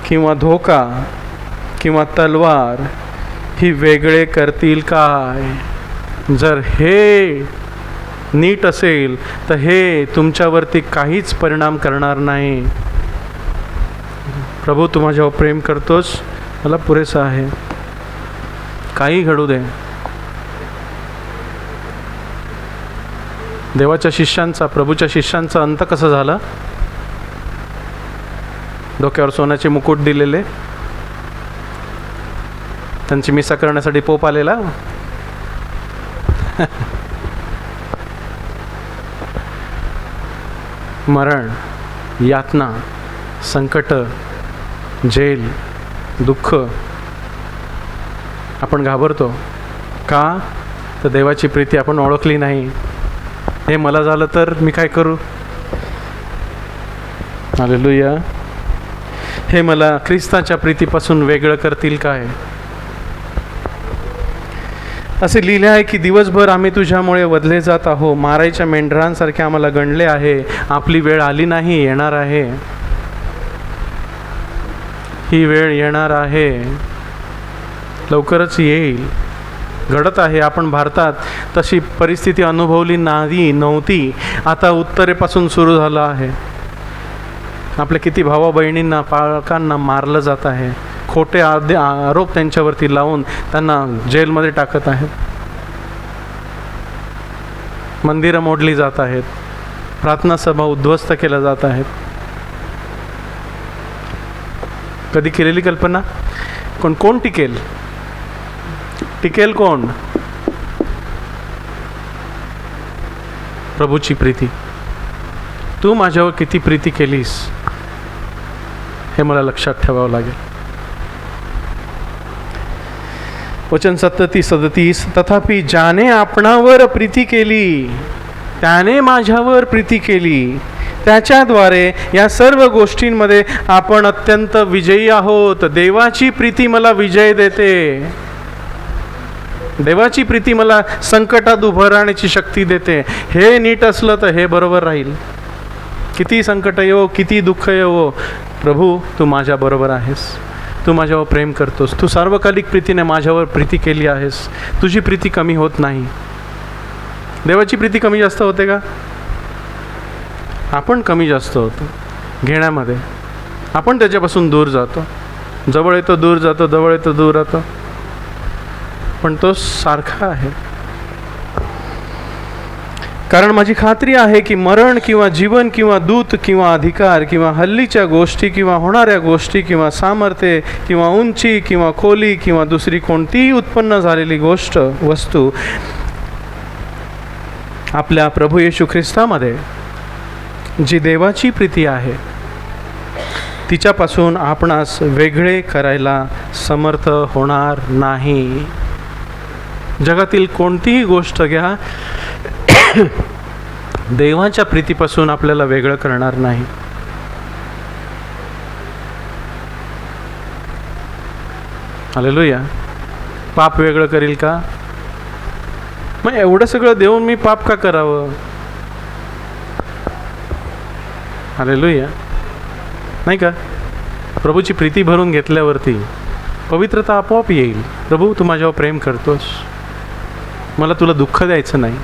किंवा धोका किंवा तलवार ही वेगळे करतील काय? जर हे नीट असेल तर हे तुमच्यावरती काहीच परिणाम करणार नाही. प्रभू तू माझ्यावर प्रेम करतोस, मला पुरेसं आहे, काही घडू दे. देवाच्या शिष्यांचा, प्रभूच्या शिष्यांचा अंत कसा झाला? डोक्यावर सोन्याचे मुकुट दिलेले, त्यांची मिसा करण्यासाठी पोप आलेला. मरण, यातना, संकट, जेल, दुःख. आपण घाबरतो का? तर देवाची प्रीती आपण ओळखली नाही. हे मला झालं तर मी काय करू? हालेलुया. हे मला ख्रिस्ताच्या प्रीतीपासून वेगळं करतील काय? असे लिहिले आहे की दिवसभर आम्ही तुझ्यामुळे वधले जात आहो, मारायच्या मेंढरांसारखे आम्हाला गणले आहे. आपली वेळ आली नाही, येणार आहे. ही वेळ येणार आहे, लवकरच येईल. घडत आहे. आपण भारतात तशी परिस्थिती अनुभवली नव्हती. आता उत्तरेपासून सुरू झालं आहे. आपल्या किती भावा बहिणींना, पालकांना मारलं जात आहे. खोटे आरोप त्यांच्यावरती लावून त्यांना जेलमध्ये टाकत आहेत. मंदिरं मोडली जात आहेत. प्रार्थना सभा उद्ध्वस्त केल्या जात आहेत. कधी केलेली कल्पना? कोण टिकेल? टिकेल कोण? प्रभूची प्रीती. तू माझ्यावर किती प्रीती केलीस हे मला लक्षात ठेवावं लागेल. वचन 37-37. तथापि ज्याने आपणावर प्रीती केली त्याने माझ्यावर प्रीती केली. त्याच्याद्वारे या सर्व गोष्टींमध्ये आपण अत्यंत विजयी आहोत. देवाची प्रीती मला विजय देते. देवाची प्रीती मला संकटात उभं राहण्याची शक्ती देते. हे नीट असलं तर हे बरोबर राहील. किती संकट येवो, किती दुःख येवो, प्रभू तू माझ्या बरोबर आहेस. तू माझ्यावर प्रेम करतोस. तू सार्वकालिक प्रीतीने माझ्यावर प्रीती केली आहेस. तुझी प्रीती कमी होत नाही. देवाची प्रीती कमी जास्त होते का? आपण कमी जास्त होतो घेण्यामध्ये. आपण त्याच्यापासून दूर जातो. जवळ येतो, दूर जातो, जवळ येतो, दूर राहतो. पण तो सारखा आहे. कारण माझी खात्री आहे की मरण किंवा जीवन किंवा दूत किंवा अधिकार किंवा हल्लीच्या गोष्टी किंवा होणाऱ्या गोष्टी किंवा सामर्थ्य किंवा उंची किंवा खोली किंवा दुसरी कोणतीही उत्पन्न झालेली वस्तू आपल्या प्रभू येशू ख्रिस्तामध्ये जी देवाची प्रीती आहे तिच्यापासून आपणास वेगळे करायला समर्थ होणार नाही. जगातील कोणतीही गोष्ट घ्या, देवाच्या प्रीतीपासून आपल्याला वेगळं करणार नाही. हालेलुया. पाप वेगळं करील का? मग एवढं सगळं देऊन मी पाप का करावं? हालेलुया. नाही का? प्रभूची प्रीती भरून घेतल्यावरती पवित्रता आपोआप येईल. प्रभू तू माझ्यावर प्रेम करतोस, मला तुला दुःख द्यायचं नाही.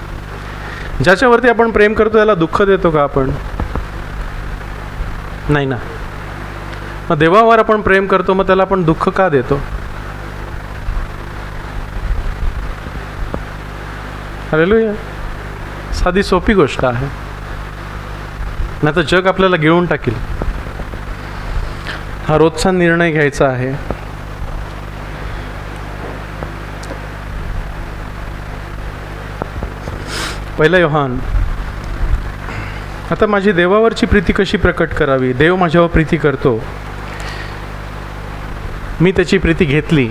ज्याच्यावरती आपण प्रेम करतो त्याला दुःख देतो का आपण? नाही ना. मग देवावर आपण प्रेम करतो, मग त्याला आपण दुःख का देतो? हालेलुया. साधी सोपी गोष्ट आहे. नाही तर जग आपल्याला गिळून टाकील. हा रोजचा निर्णय घ्यायचा आहे. पहिला योहान. आता माझी देवावरची प्रीती कशी प्रकट करावी? देव माझ्यावर प्रीती करतो. मी त्याची प्रीती घेतली,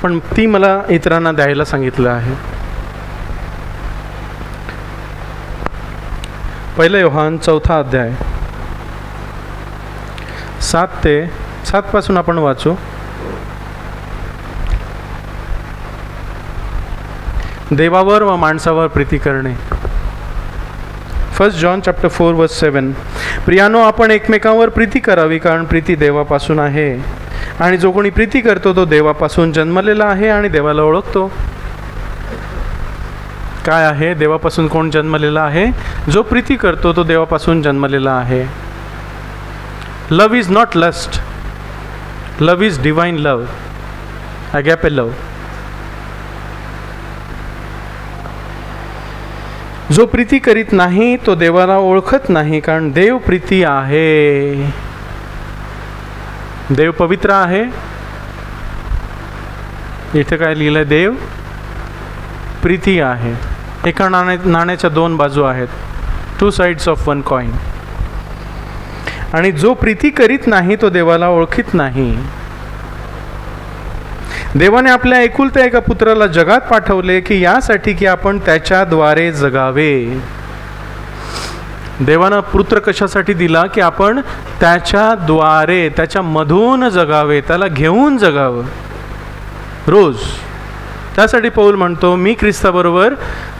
पण ती मला इतरांना द्यायला सांगितलं आहे. 1 योहान 4 अध्याय 7 पासून आपण वाचू. देवावर व माणसावर प्रीती करणे. 1 जॉन चॅप्टर 4 वर्स 7. प्रियानो, आपण एकमेकांवर प्रीती करावी, कारण प्रीती देवापासून आहे, आणि जो कोणी प्रीती करतो तो देवापासून जन्मलेला आहे आणि देवाला ओळखतो. काय आहे? देवापासून कोण जन्मलेला आहे? जो प्रीती करतो तो देवापासून जन्मलेला आहे. Love is not lust, love is divine love, agape love. जो प्रीती करीत नाही तो देवाला ओळखत नाही, कारण देव प्रीती आहे. देव पवित्र आहे. इथे काय लिहिलंय? देव प्रीती आहे. एका नाण्याच्या 2 बाजू आहेत. 2 sides of one coin. आणि जो प्रीती करीत नाही तो देवाला ओळखीत नाही. देवाने आपल्या एकुलत्या एका पुत्राला जगात पाठवले की यासाठी की आपण त्याच्याद्वारे जगावे. देवानं पुत्र कशासाठी दिला? की आपण त्याच्याद्वारे, त्याच्यामधून जगावे, त्याला घेऊन जगावं रोज. त्यासाठी पौल म्हणतो, मी ख्रिस्ताबरोबर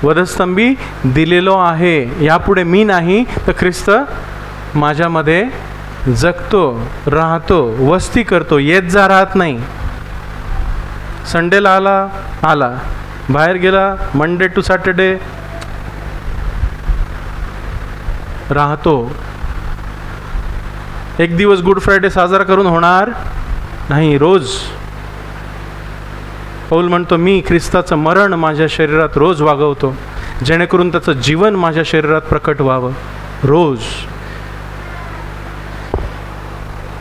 वधस्तंभी दिलेलो आहे. यापुढे मी नाही तर ख्रिस्त माझ्यामध्ये जगतो, राहतो, वस्ती करतो, येत जा राहत नाही. संडेला आला, बाहेर गेला, मंडे टू सॅटर्डे राहतो. एक दिवस गुड फ्रायडे साजरा करून होणार नाही, रोज. पौल म्हणतो, मी ख्रिस्ताचं मरण माझ्या शरीरात रोज वागवतो, जेणेकरून त्याचं जीवन माझ्या शरीरात प्रकट व्हावं रोज.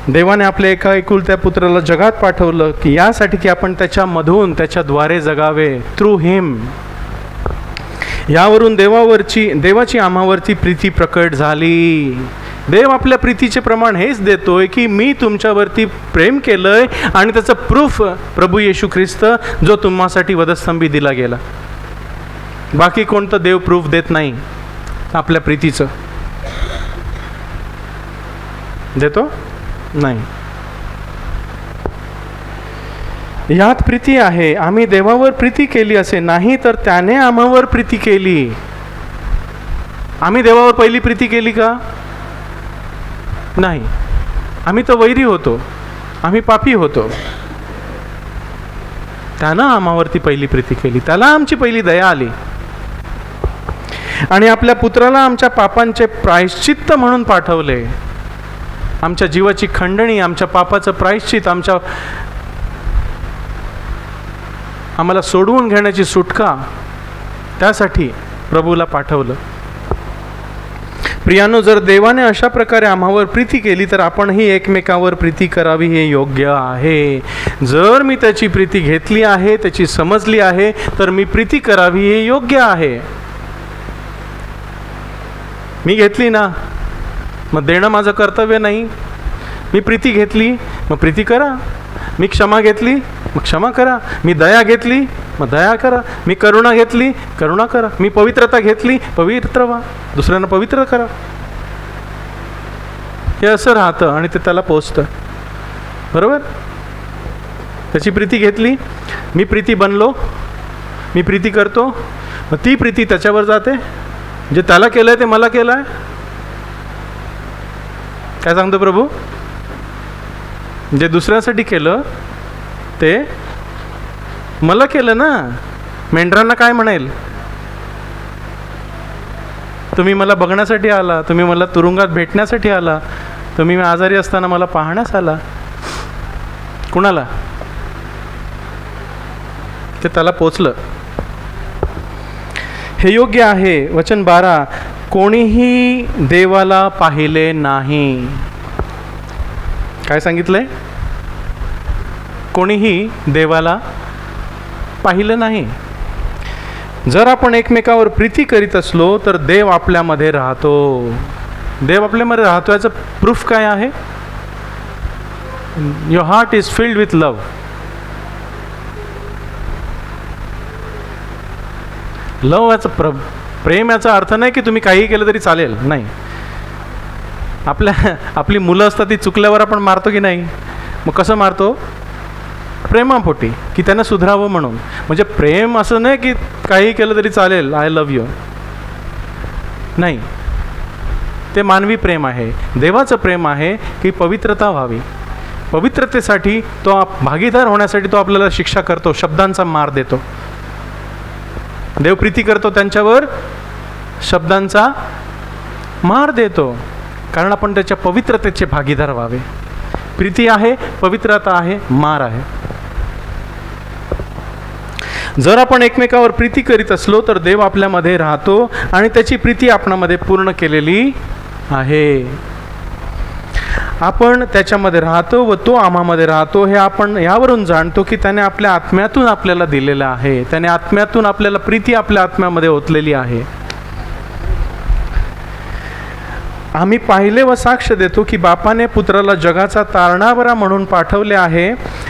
देवाने आपल्या एका एकुलत्या पुत्राला जगात पाठवलं की यासाठी की आपण त्याच्यामधून, त्याच्याद्वारे जगावे, थ्रू हिम. यावरून देवाची आम्हावरती प्रीती प्रकट झाली. देव आपल्या प्रीतीचे प्रमाण हेच देतोय की मी तुमच्यावरती प्रेम केलंय, आणि त्याचं प्रूफ प्रभू येशू ख्रिस्त जो तुम्हासाठी वधस्तंभी दिला गेला. बाकी कोणतं देव प्रूफ देत नाही आपल्या प्रीतीचं? देतो नाही. यात प्रीती आहे, आम्ही देवावर प्रीती केली असे नाही, तर त्याने आम्हावर प्रीती केली. आम्ही देवावर पहिली प्रीती केली का? नाही. आम्ही तर वैरी होतो, आम्ही पापी होतो. त्यानं आम्हावरती पहिली प्रीती केली, त्याला आमची पहिली दया आली, आणि आपल्या पुत्राला आमच्या पापांचे प्रायश्चित्त म्हणून पाठवले. आमच्या जीवाची खंडणी, आमच्या पापाचं प्रायश्चित, आम्हाला सोडवून घेण्याची सुटका, त्यासाठी प्रभूला पाठवलं. प्रियानो, जर देवाने अशा प्रकारे आम्हावर प्रीती केली तर आपणही एकमेकावर प्रीती करावी हे योग्य आहे. जर मी त्याची प्रीती घेतली आहे, त्याची समजली आहे, तर मी प्रीती करावी हे योग्य आहे. मी घेतली ना, मग देणं माझं कर्तव्य नाही. मी प्रीती घेतली, मग प्रीती करा. मी क्षमा घेतली, मग क्षमा करा. मी दया घेतली, मग दया करा. मी करुणा घेतली, करुणा करा. मी पवित्रता घेतली, पवित्र व्हा, दुसऱ्यांना पवित्र करा. हे असं राहतं आणि ते त्याला पोचतं. बरोबर? त्याची प्रीती घेतली, मी प्रीती बनलो, मी प्रीती करतो, मग ती प्रीती त्याच्यावर जाते. जे त्याला केलं आहे ते मला केलं आहे. काय सांगतो प्रभू? जे दुसऱ्यासाठी केलं ते मला केलं ना. मेंढरांना काय म्हणेल? तुम्ही मला बघण्यासाठी आला, तुम्ही मला तुरुंगात भेटण्यासाठी आला, तुम्ही आजारी असताना मला पाहण्यास आला. कुणाला? ते त्याला पोचलं. हे योग्य आहे. वचन 12, कोणीही देवाला पाहिले नाही. काय सांगितलंय? कोणीही देवाला पाहिलं नाही. जर आपण एकमेकावर प्रीती करीत असलो तर देव आपल्यामध्ये राहतो. देव आपल्यामध्ये राहतो याचं प्रूफ काय आहे? Your heart is filled with love. Love याचा प्रेम याचा अर्थ नाही की तुम्ही काहीही केलं तरी चालेल, नाही. आपली मुलं असतात ती चुकल्यावर आपण मारतो की नाही? मग कसं मारतो? प्रेमापोटी, की त्यांना सुधारावं म्हणून. म्हणजे प्रेम असं नाही की काही केलं तरी चालेल, आय लव्ह यू, नाही. ते मानवी प्रेम आहे. देवाचं प्रेम आहे की पवित्रता व्हावी. पवित्रतेसाठी तो भागीदार होण्यासाठी तो आपल्याला शिक्षा करतो, शब्दांचा मार देतो. देव प्रीती करतो त्यांच्यावर, शब्दांचा मार देतो, कारण आपण त्याच्या पवित्रतेचे भागीदार व्हावे. प्रीती आहे, पवित्रता आहे, मार आहे. जर आपण एकमेकावर प्रीती करीत असलो तर देव आपल्यामध्ये राहतो आणि त्याची प्रीती आपणामध्ये पूर्ण केलेली आहे. आपण त्याच्यामध्ये राहतो व तो आम्हामध्ये राहतो, हे आपण यावरून जाणतो की त्याने आपल्या आत्म्यातून आपल्याला दिलेलं आहे. त्याने आत्म्यातून आपल्याला प्रीती आपल्या आत्म्यामध्ये ओतलेली आहे. आम्ही पाहिले व साक्ष देतो की बापाने पुत्राला जगाचा तारणावरा म्हणून पाठवले आहे.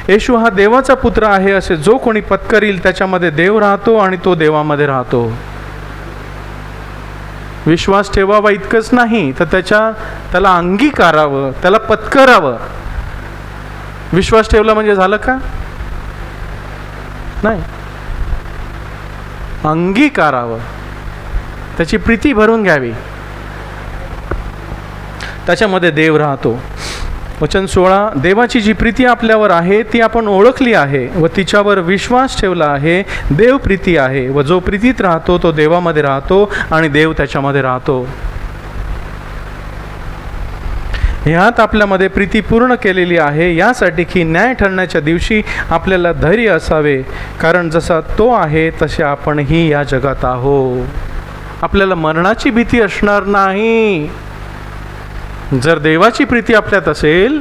येशू हा देवाचा पुत्र आहे असे जो कोणी पत्करील त्याच्यामध्ये देव राहतो आणि तो देवामध्ये राहतो. विश्वास ठेवावा इतकंच नाही तर त्याला अंगीकारावं, त्याला पत्करावं. विश्वास ठेवला म्हणजे झालं का? नाही. अंगीकारावं, त्याची प्रीती भरून घ्यावी. त्याच्यामध्ये देव राहतो. वचन 16, देवाची जी प्रीती आपल्यावर आहे ती आपण ओळखली आहे व तिच्यावर विश्वास ठेवला आहे. देव प्रीती आहे व जो प्रीतीत राहतो तो देवामध्ये राहतो आणि देव त्याच्यामध्ये राहतो. ह्यात आपल्यामध्ये प्रीती पूर्ण केलेली आहे, यासाठी की न्याय ठरण्याच्या दिवशी आपल्याला धैर्य असावे, कारण जसा तो आहे तसे आपणही या जगात आहो. आपल्याला मरणाची भीती असणार नाही. जर देवाची प्रीती आपल्यात असेल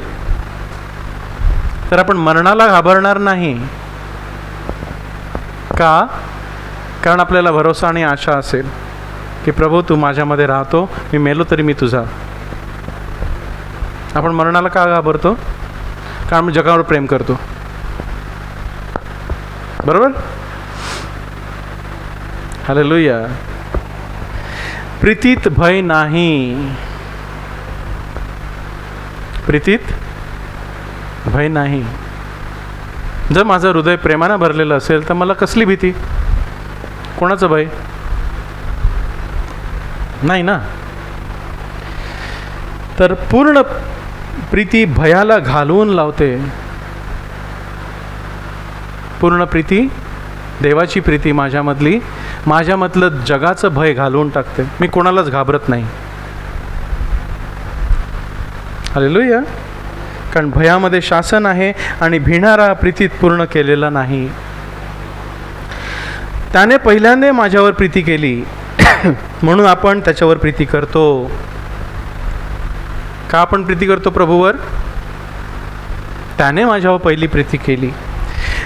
तर आपण मरणाला घाबरणार नाही. का? कारण आपल्याला भरोसा आणि आशा असेल की प्रभू तू माझ्यामध्ये राहतो, मी मेलो तरी मी तुझा. आपण मरणाला का घाबरतो? कारण मी जगावर प्रेम करतो. बरोबर? हालेलुया. प्रीतीत भय नाही. प्रीतीत भय नाही. जर माझं हृदय प्रेमानं भरलेलं असेल तर मला कसली भीती? कोणाचं भय? नाही ना. तर पूर्ण प्रीती भयाला घालवून लावते. पूर्ण प्रीती, देवाची प्रीती माझ्यामधलं जगाचं भय घालवून टाकते. मी कोणालाच घाबरत नाही. हालेलुया. कारण भयामध्ये शासन आहे आणि भिणारा प्रीतीत पूर्ण केलेला नाही. त्याने पहिल्यांदा माझ्यावर प्रीती केली म्हणून आपण त्याच्यावर प्रीती करतो. का आपण प्रीती करतो प्रभूवर? त्याने माझ्यावर पहिली प्रीती केली.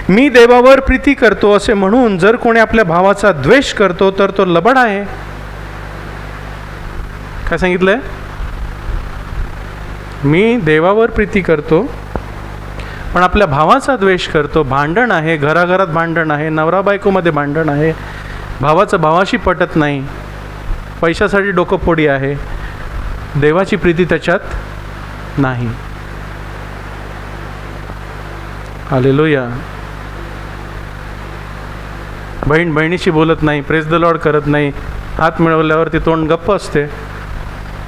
मी देवावर प्रीती करतो असे म्हणून जर कोणी आपल्या भावाचा द्वेष करतो तर तो लबाड आहे. काय सांगितलंय? मी देवावर प्रीती करतो पण आपल्या भावाचा द्वेष करतो. भांडण आहे, घराघरात भांडण आहे, नवरा बायकोमध्ये भांडण आहे, भावाचं भावाशी पटत नाही, पैशासाठी डोकंफोडी आहे. देवाची प्रीती त्याच्यात नाही. हालेलुया. बहीण बहिणीशी बोलत नाही, प्रेज द लॉर्ड करत नाही, हात मिळवल्यावरती तोंड गप्प असते.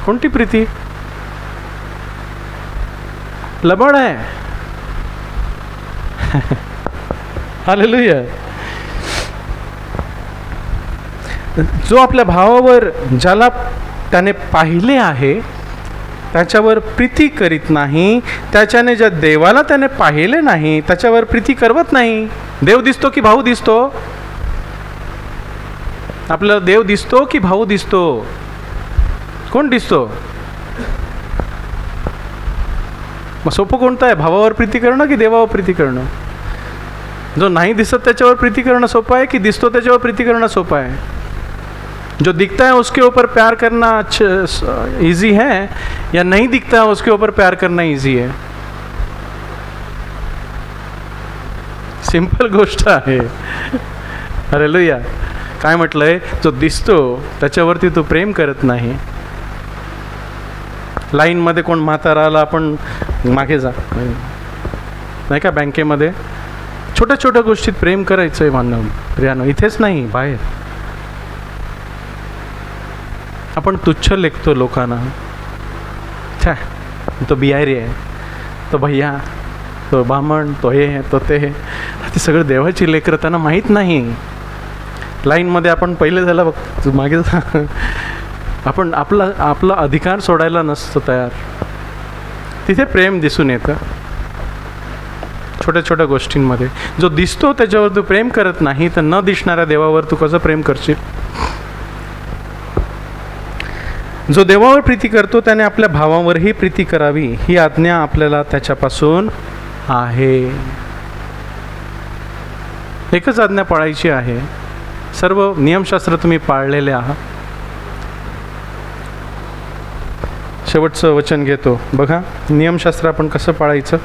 कोणती प्रीती? लबाड आहे. हालेलुया. जो आपल्या भावावर, ज्याला त्याने पाहिले आहे त्याच्यावर प्रीती करीत नाही, त्याच्याने ज्या देवाला त्याने पाहिले नाही त्याच्यावर प्रीती करवत नाही. देव दिसतो की भाऊ दिसतो? आपल्याला देव दिसतो की भाऊ दिसतो? कोण दिसतो? मग सोपं कोणतं आहे? भावावर प्रीती करणं की देवावर प्रीती करणं? जो नाही दिसत त्याच्यावर प्रीती करणं सोपं आहे की दिसतो त्याच्यावर प्रीती करणं सोपं आहे? जो दिखता है उसके ऊपर प्यार करना इजी है या नहीं दिखता है उसके ऊपर प्यार करना इजी है? सिंपल गोष्ट आहे. हालेलुया. काय म्हटलंय, जो दिसतो त्याच्यावरती तू प्रेम करत नाही. लाईनमध्ये कोण म्हातारा आला, आपण मागे जा, नाही का, बँकेमध्ये छोट्या छोट्या गोष्टीत प्रेम करायचं आहे मानव प्रियानो. इथेच नाही, बाहेर आपण तुच्छ लेखतो लोकांना. छा, तो बिहारी आहे, तो भैया, तो ब्राह्मण, तो हे, तो ते सगळं देवाची लेकरं, त्यांना माहीत नाही. लाईनमध्ये आपण पहिले झाला बघ, मागे जा, आपण आपला अधिकार सोडायला नसतो तयार. तिथे प्रेम दिसून येतं छोट्या छोट्या गोष्टींमध्ये. जो दिसतो त्याच्यावर तू प्रेम करत नाही, तर न दिसणाऱ्या देवावर तू कसं प्रेम करशील? जो देवावर प्रीती करतो त्याने आपल्या भावावरही प्रीती करावी, ही आज्ञा आपल्याला त्याच्यापासून आहे. एकच आज्ञा पाळायची आहे. सर्व नियमशास्त्र तुम्ही पाळलेले आहात. शेवटचं वचन घेतो बघा, नियमशास्त्र आपण कसं पाळायचं.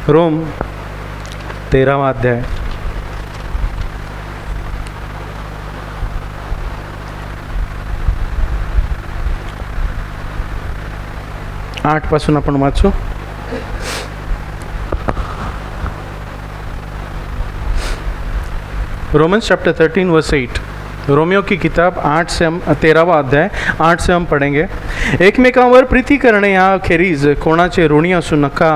रोम 13वा अध्याय, 8 पासून आपण वाचू. रोमन्स चैप्टर 13 वर्स 8. रोमियो की किताब 8 से हम 13वां अध्याय 8 से हम पढ़ेंगे. एकमेकांवर प्रीती करणे या खेरीज कोणाचे ऋणी असू नका.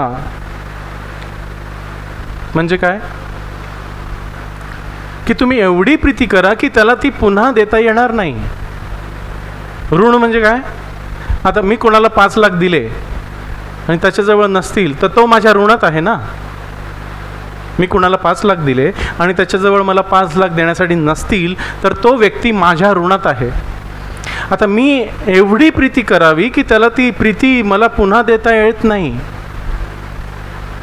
म्हणजे काय? की तुम्ही एवढी प्रीती करा की त्याला ती पुन्हा देता येणार नाही. ऋण म्हणजे काय? आता मी कोणाला 5 लाख दिले आणि त्याच्याजवळ नसतील तर तो माझ्या ऋणात आहे ना. मी कुणाला 5 लाख दिले आणि त्याच्याजवळ मला 5 लाख देण्यासाठी नसतील तर तो व्यक्ती माझ्या ऋणात आहे. आता मी एवढी प्रीती करावी की त्याला ती प्रीती मला पुन्हा देता येत नाही,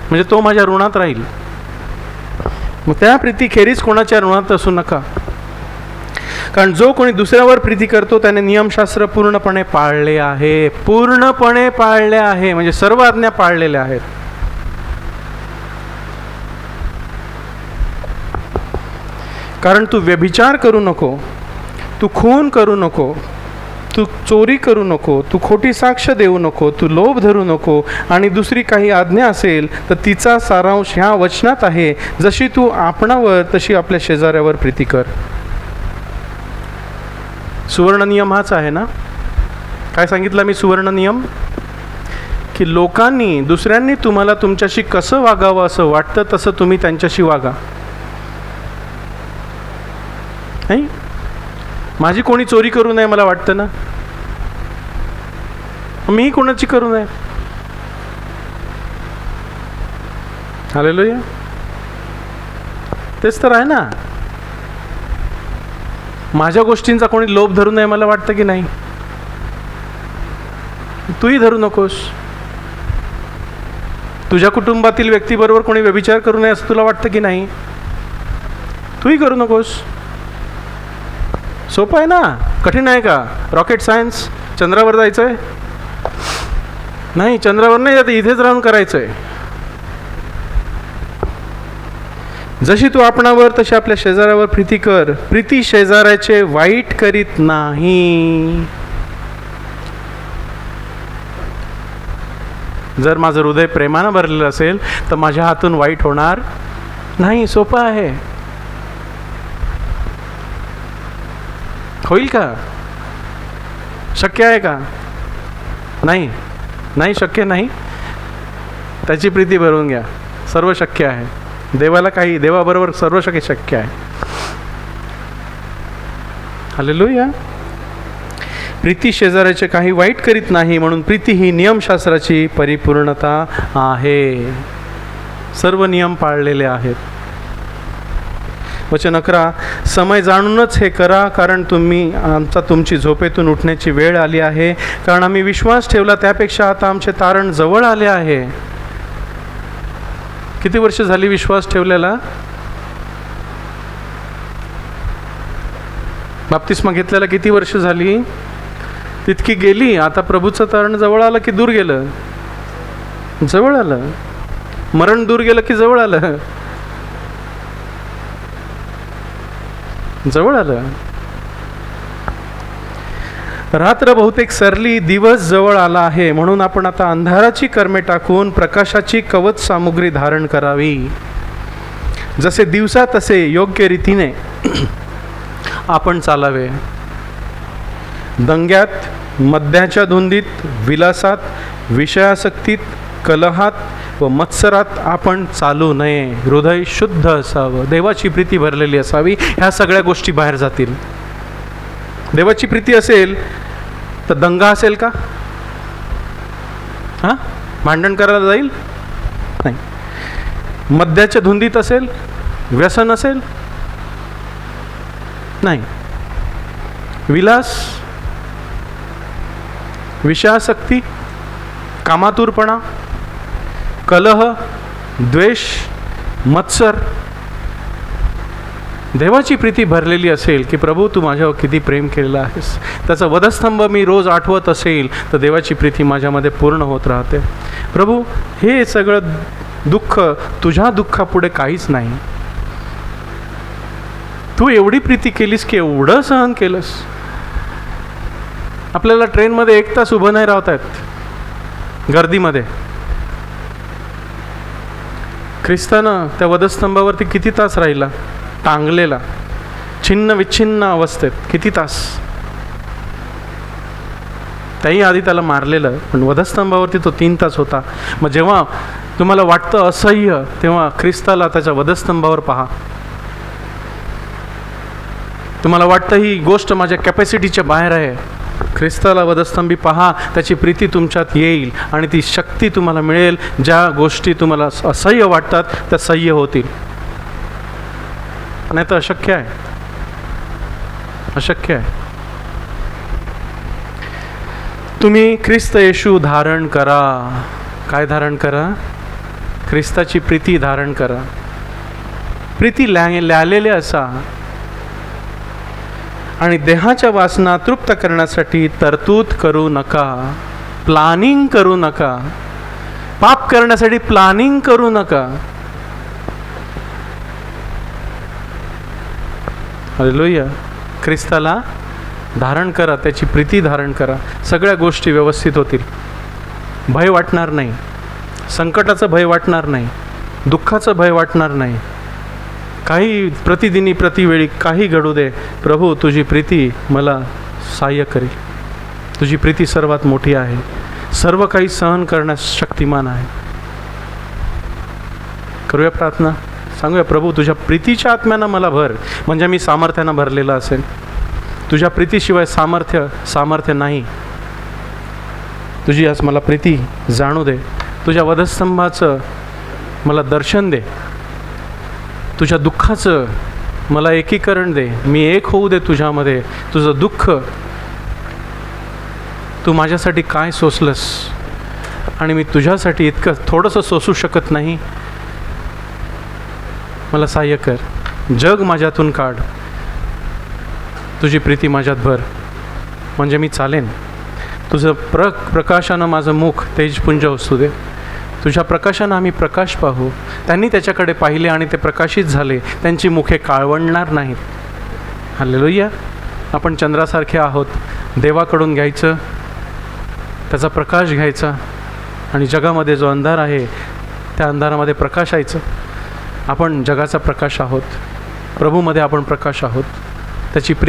म्हणजे तो माझ्या ऋणात राहील. मग त्या प्रीती खेरीज कोणाच्या ऋणात असू नका. कारण जो कोणी दुसऱ्यावर प्रीती करतो त्याने नियमशास्त्र पूर्णपणे पाळले आहे. पूर्णपणे पाळले आहे म्हणजे सर्व आज्ञा पाळलेल्या आहेत. कारण तू व्यभिचार करू नको, तू खून करू नको, तू चोरी करू नको, तू खोटी साक्ष देऊ नको, तू लोभ धरू नको आणि दुसरी काही आज्ञा असेल तर तिचा सारांश ह्या वचनात आहे, जशी तू आपणावर तशी आपल्या शेजाऱ्यावर प्रीती कर. सुवर्ण नियम हाच आहे ना. काय सांगितलं मी सुवर्ण नियम? की लोकांनी दुसऱ्यांनी तुम्हाला तुमच्याशी कसं वागावं असं वाटतं तसं तुम्ही त्यांच्याशी वागा. नाही, माझी कोणी चोरी करू नये मला वाटतं ना, मी कोणाची करू नये. हालेलुया. तेच तर आहे ना. माझ्या गोष्टींचा कोणी लोभ धरू नये मला वाटतं की नाही? तूही धरू नकोस. तुझ्या कुटुंबातील व्यक्तीबरोबर कोणी व्यभिचार करू नये असं तुला वाटतं की नाही? तूही करू नकोस. सोपं आहे ना. कठीण आहे का? Rocket science. चंद्रावर जायचं आहे? नाही, चंद्रावर नाही जात, इथेच राहून करायचं आहे. जशी तू आपणावर तशी आपल्या शेजाऱ्यावर प्रीती कर. प्रीती शेजाऱ्याचे वाईट करीत नाही. जर माझं हृदय प्रेमानं भरलेलं असेल तर माझ्या हातून वाईट होणार नाही. सोपं आहे. होईल का? शक्य आहे का? नाही, नाही शक्य नाही. त्याची प्रीती भरून घ्या. सर्व शक्य आहे. देवाला काही, देवाबरोबर सर्व शक्य आहे. हालेलुया. प्रीती शेजाऱ्याचे काही वाईट करीत नाही, म्हणून प्रीती ही नियमशास्त्राची परिपूर्णता आहे. सर्व नियम पाळलेले आहेत. वचन 11. समय जाणूनच हे करा, कारण तुमची झोपेतून उठण्याची वेळ आली आहे. कारण आम्ही विश्वास ठेवला त्यापेक्षा आता आमचे तारण जवळ आले आहे. किती वर्ष झाली विश्वास ठेवलेला? बाप्तिस्मा घेतलेला किती वर्ष झाली? तितकी गेली. आता प्रभूचं तारण जवळ आलं की दूर गेलं? जवळ आलं. मरण दूर गेलं की जवळ आलं. जवळ आलं. रात्र बहुतेक सरली, दिवस जवळ आला आहे. म्हणून आपण आता अंधाराची कर्मे टाकून प्रकाशाची कवच सामुग्री धारण करावी. जसे दिवसा तसे योग्य रीतीने आपण चालावे. दंग्यात, मद्याच्या धुंदीत, विलासात, विषयासक्तीत, कलहात व मत्सरात आपण चालू नये. हृदय शुद्ध असावं, देवाची प्रीती भरलेली असावी. ह्या सगळ्या गोष्टी बाहेर जातील. देवाची प्रीती असेल तर दंगा असेल का? भांडण करायला जाईल नाही. मद्याच्या धुंदीत असेल, व्यसन असेल नाही. विलास, विषयासक्ती, कामातुरपणा, कलह, द्वेष, मत्सर. देवाची प्रीती भरलेली असेल की प्रभू तू माझ्यावर किती प्रेम केलेलं आहेस, त्याचा वधस्तंभ मी रोज आठवत असेल तर देवाची प्रीती माझ्यामध्ये पूर्ण होत राहते. प्रभू हे सगळं दुःख तुझ्या दुःखापुढे काहीच नाही. तू एवढी प्रीती केलीस की एवढं सहन केलंस. आपल्याला ट्रेनमध्ये 1 तास उभं नाही राहता येत गर्दीमध्ये. ख्रिस्तानं त्या वधस्तंभावरती किती तास राहिला, टांगलेला, छिन्न विच्छिन्न अवस्थेत किती तास. त्याही आधी त्याला मारलेलं, पण वधस्तंभावरती तो 3 तास होता. मग जेव्हा तुम्हाला वाटतं असह्य, तेव्हा ख्रिस्ताला त्याच्या वधस्तंभावर पहा. तुम्हाला वाटतं ही गोष्ट माझ्या कॅपॅसिटीच्या बाहेर आहे, ख्रिस्ताला वधस्तंभी पहा. त्याची प्रीती तुमच्यात येईल आणि ती शक्ती तुम्हाला मिळेल. ज्या गोष्टी तुम्हाला असह्य वाटतात त्या सह्य होतील. नाही तर अशक्य आहे, अशक्य आहे. तुम्ही ख्रिस्त येशू धारण करा. काय धारण करा? ख्रिस्ताची प्रीती धारण करा. प्रीती ल्यालेले असा आणि देहाच्या वासना तृप्त करण्यासाठी तरतूद करू नका. प्लॅनिंग करू नका. पाप करण्यासाठी प्लॅनिंग करू नका. हालेलुया. ख्रिस्ताला धारण करा, त्याची प्रीती धारण करा. सगळ्या गोष्टी व्यवस्थित होतील. भय वाटणार नाही, संकटाचं भय वाटणार नाही, दुःखाचं भय वाटणार नाही. काही प्रतिदिनी प्रतिवेळी काही घडू दे, प्रभू तुझी प्रीती मला सहाय्य करेल. तुझी प्रीती सर्वात मोठी आहे, सर्व काही सहन करण्यास शक्तिमान आहे. करूया प्रार्थना. सांगूया प्रभू तुझ्या प्रीतीच्या आत्म्यानं मला भर, म्हणजे मी सामर्थ्यानं भरलेला असेल. तुझ्या प्रीतीशिवाय सामर्थ्य नाही. तुझी आज मला प्रीती जाणू दे. तुझ्या वधस्तंभाचं मला दर्शन दे. तुझ्या दुःखाचं मला एकीकरण दे. मी एक होऊ दे तुझ्यामध्ये. तुझं दुःख, तू माझ्यासाठी काय सोसलंस आणि मी तुझ्यासाठी इतकं थोडंसं सोसू शकत नाही. मला सहाय्य कर. जग माझ्यातून काढ. तुझी प्रीती माझ्यात भर, म्हणजे मी चालेन. तुझं प्रकाशानं माझं मुख तेजपुंज असू दे. तुझ्या प्रकाशानं आम्ही प्रकाश पाहू. त्यांनी त्याच्याकडे पाहिले आणि ते प्रकाशित झाले. त्यांची मुखे काळवंडणार नाहीत. हालेलुया. आपण चंद्रासारखे आहोत. देवाकडून घ्यायचं, त्याचा प्रकाश घ्यायचा आणि जगामध्ये जो अंधार आहे त्या अंधारामध्ये प्रकाशायचं. आपण जगाचा प्रकाश आहोत. प्रभूमध्ये आपण प्रकाश आहोत. त्याची प्रीती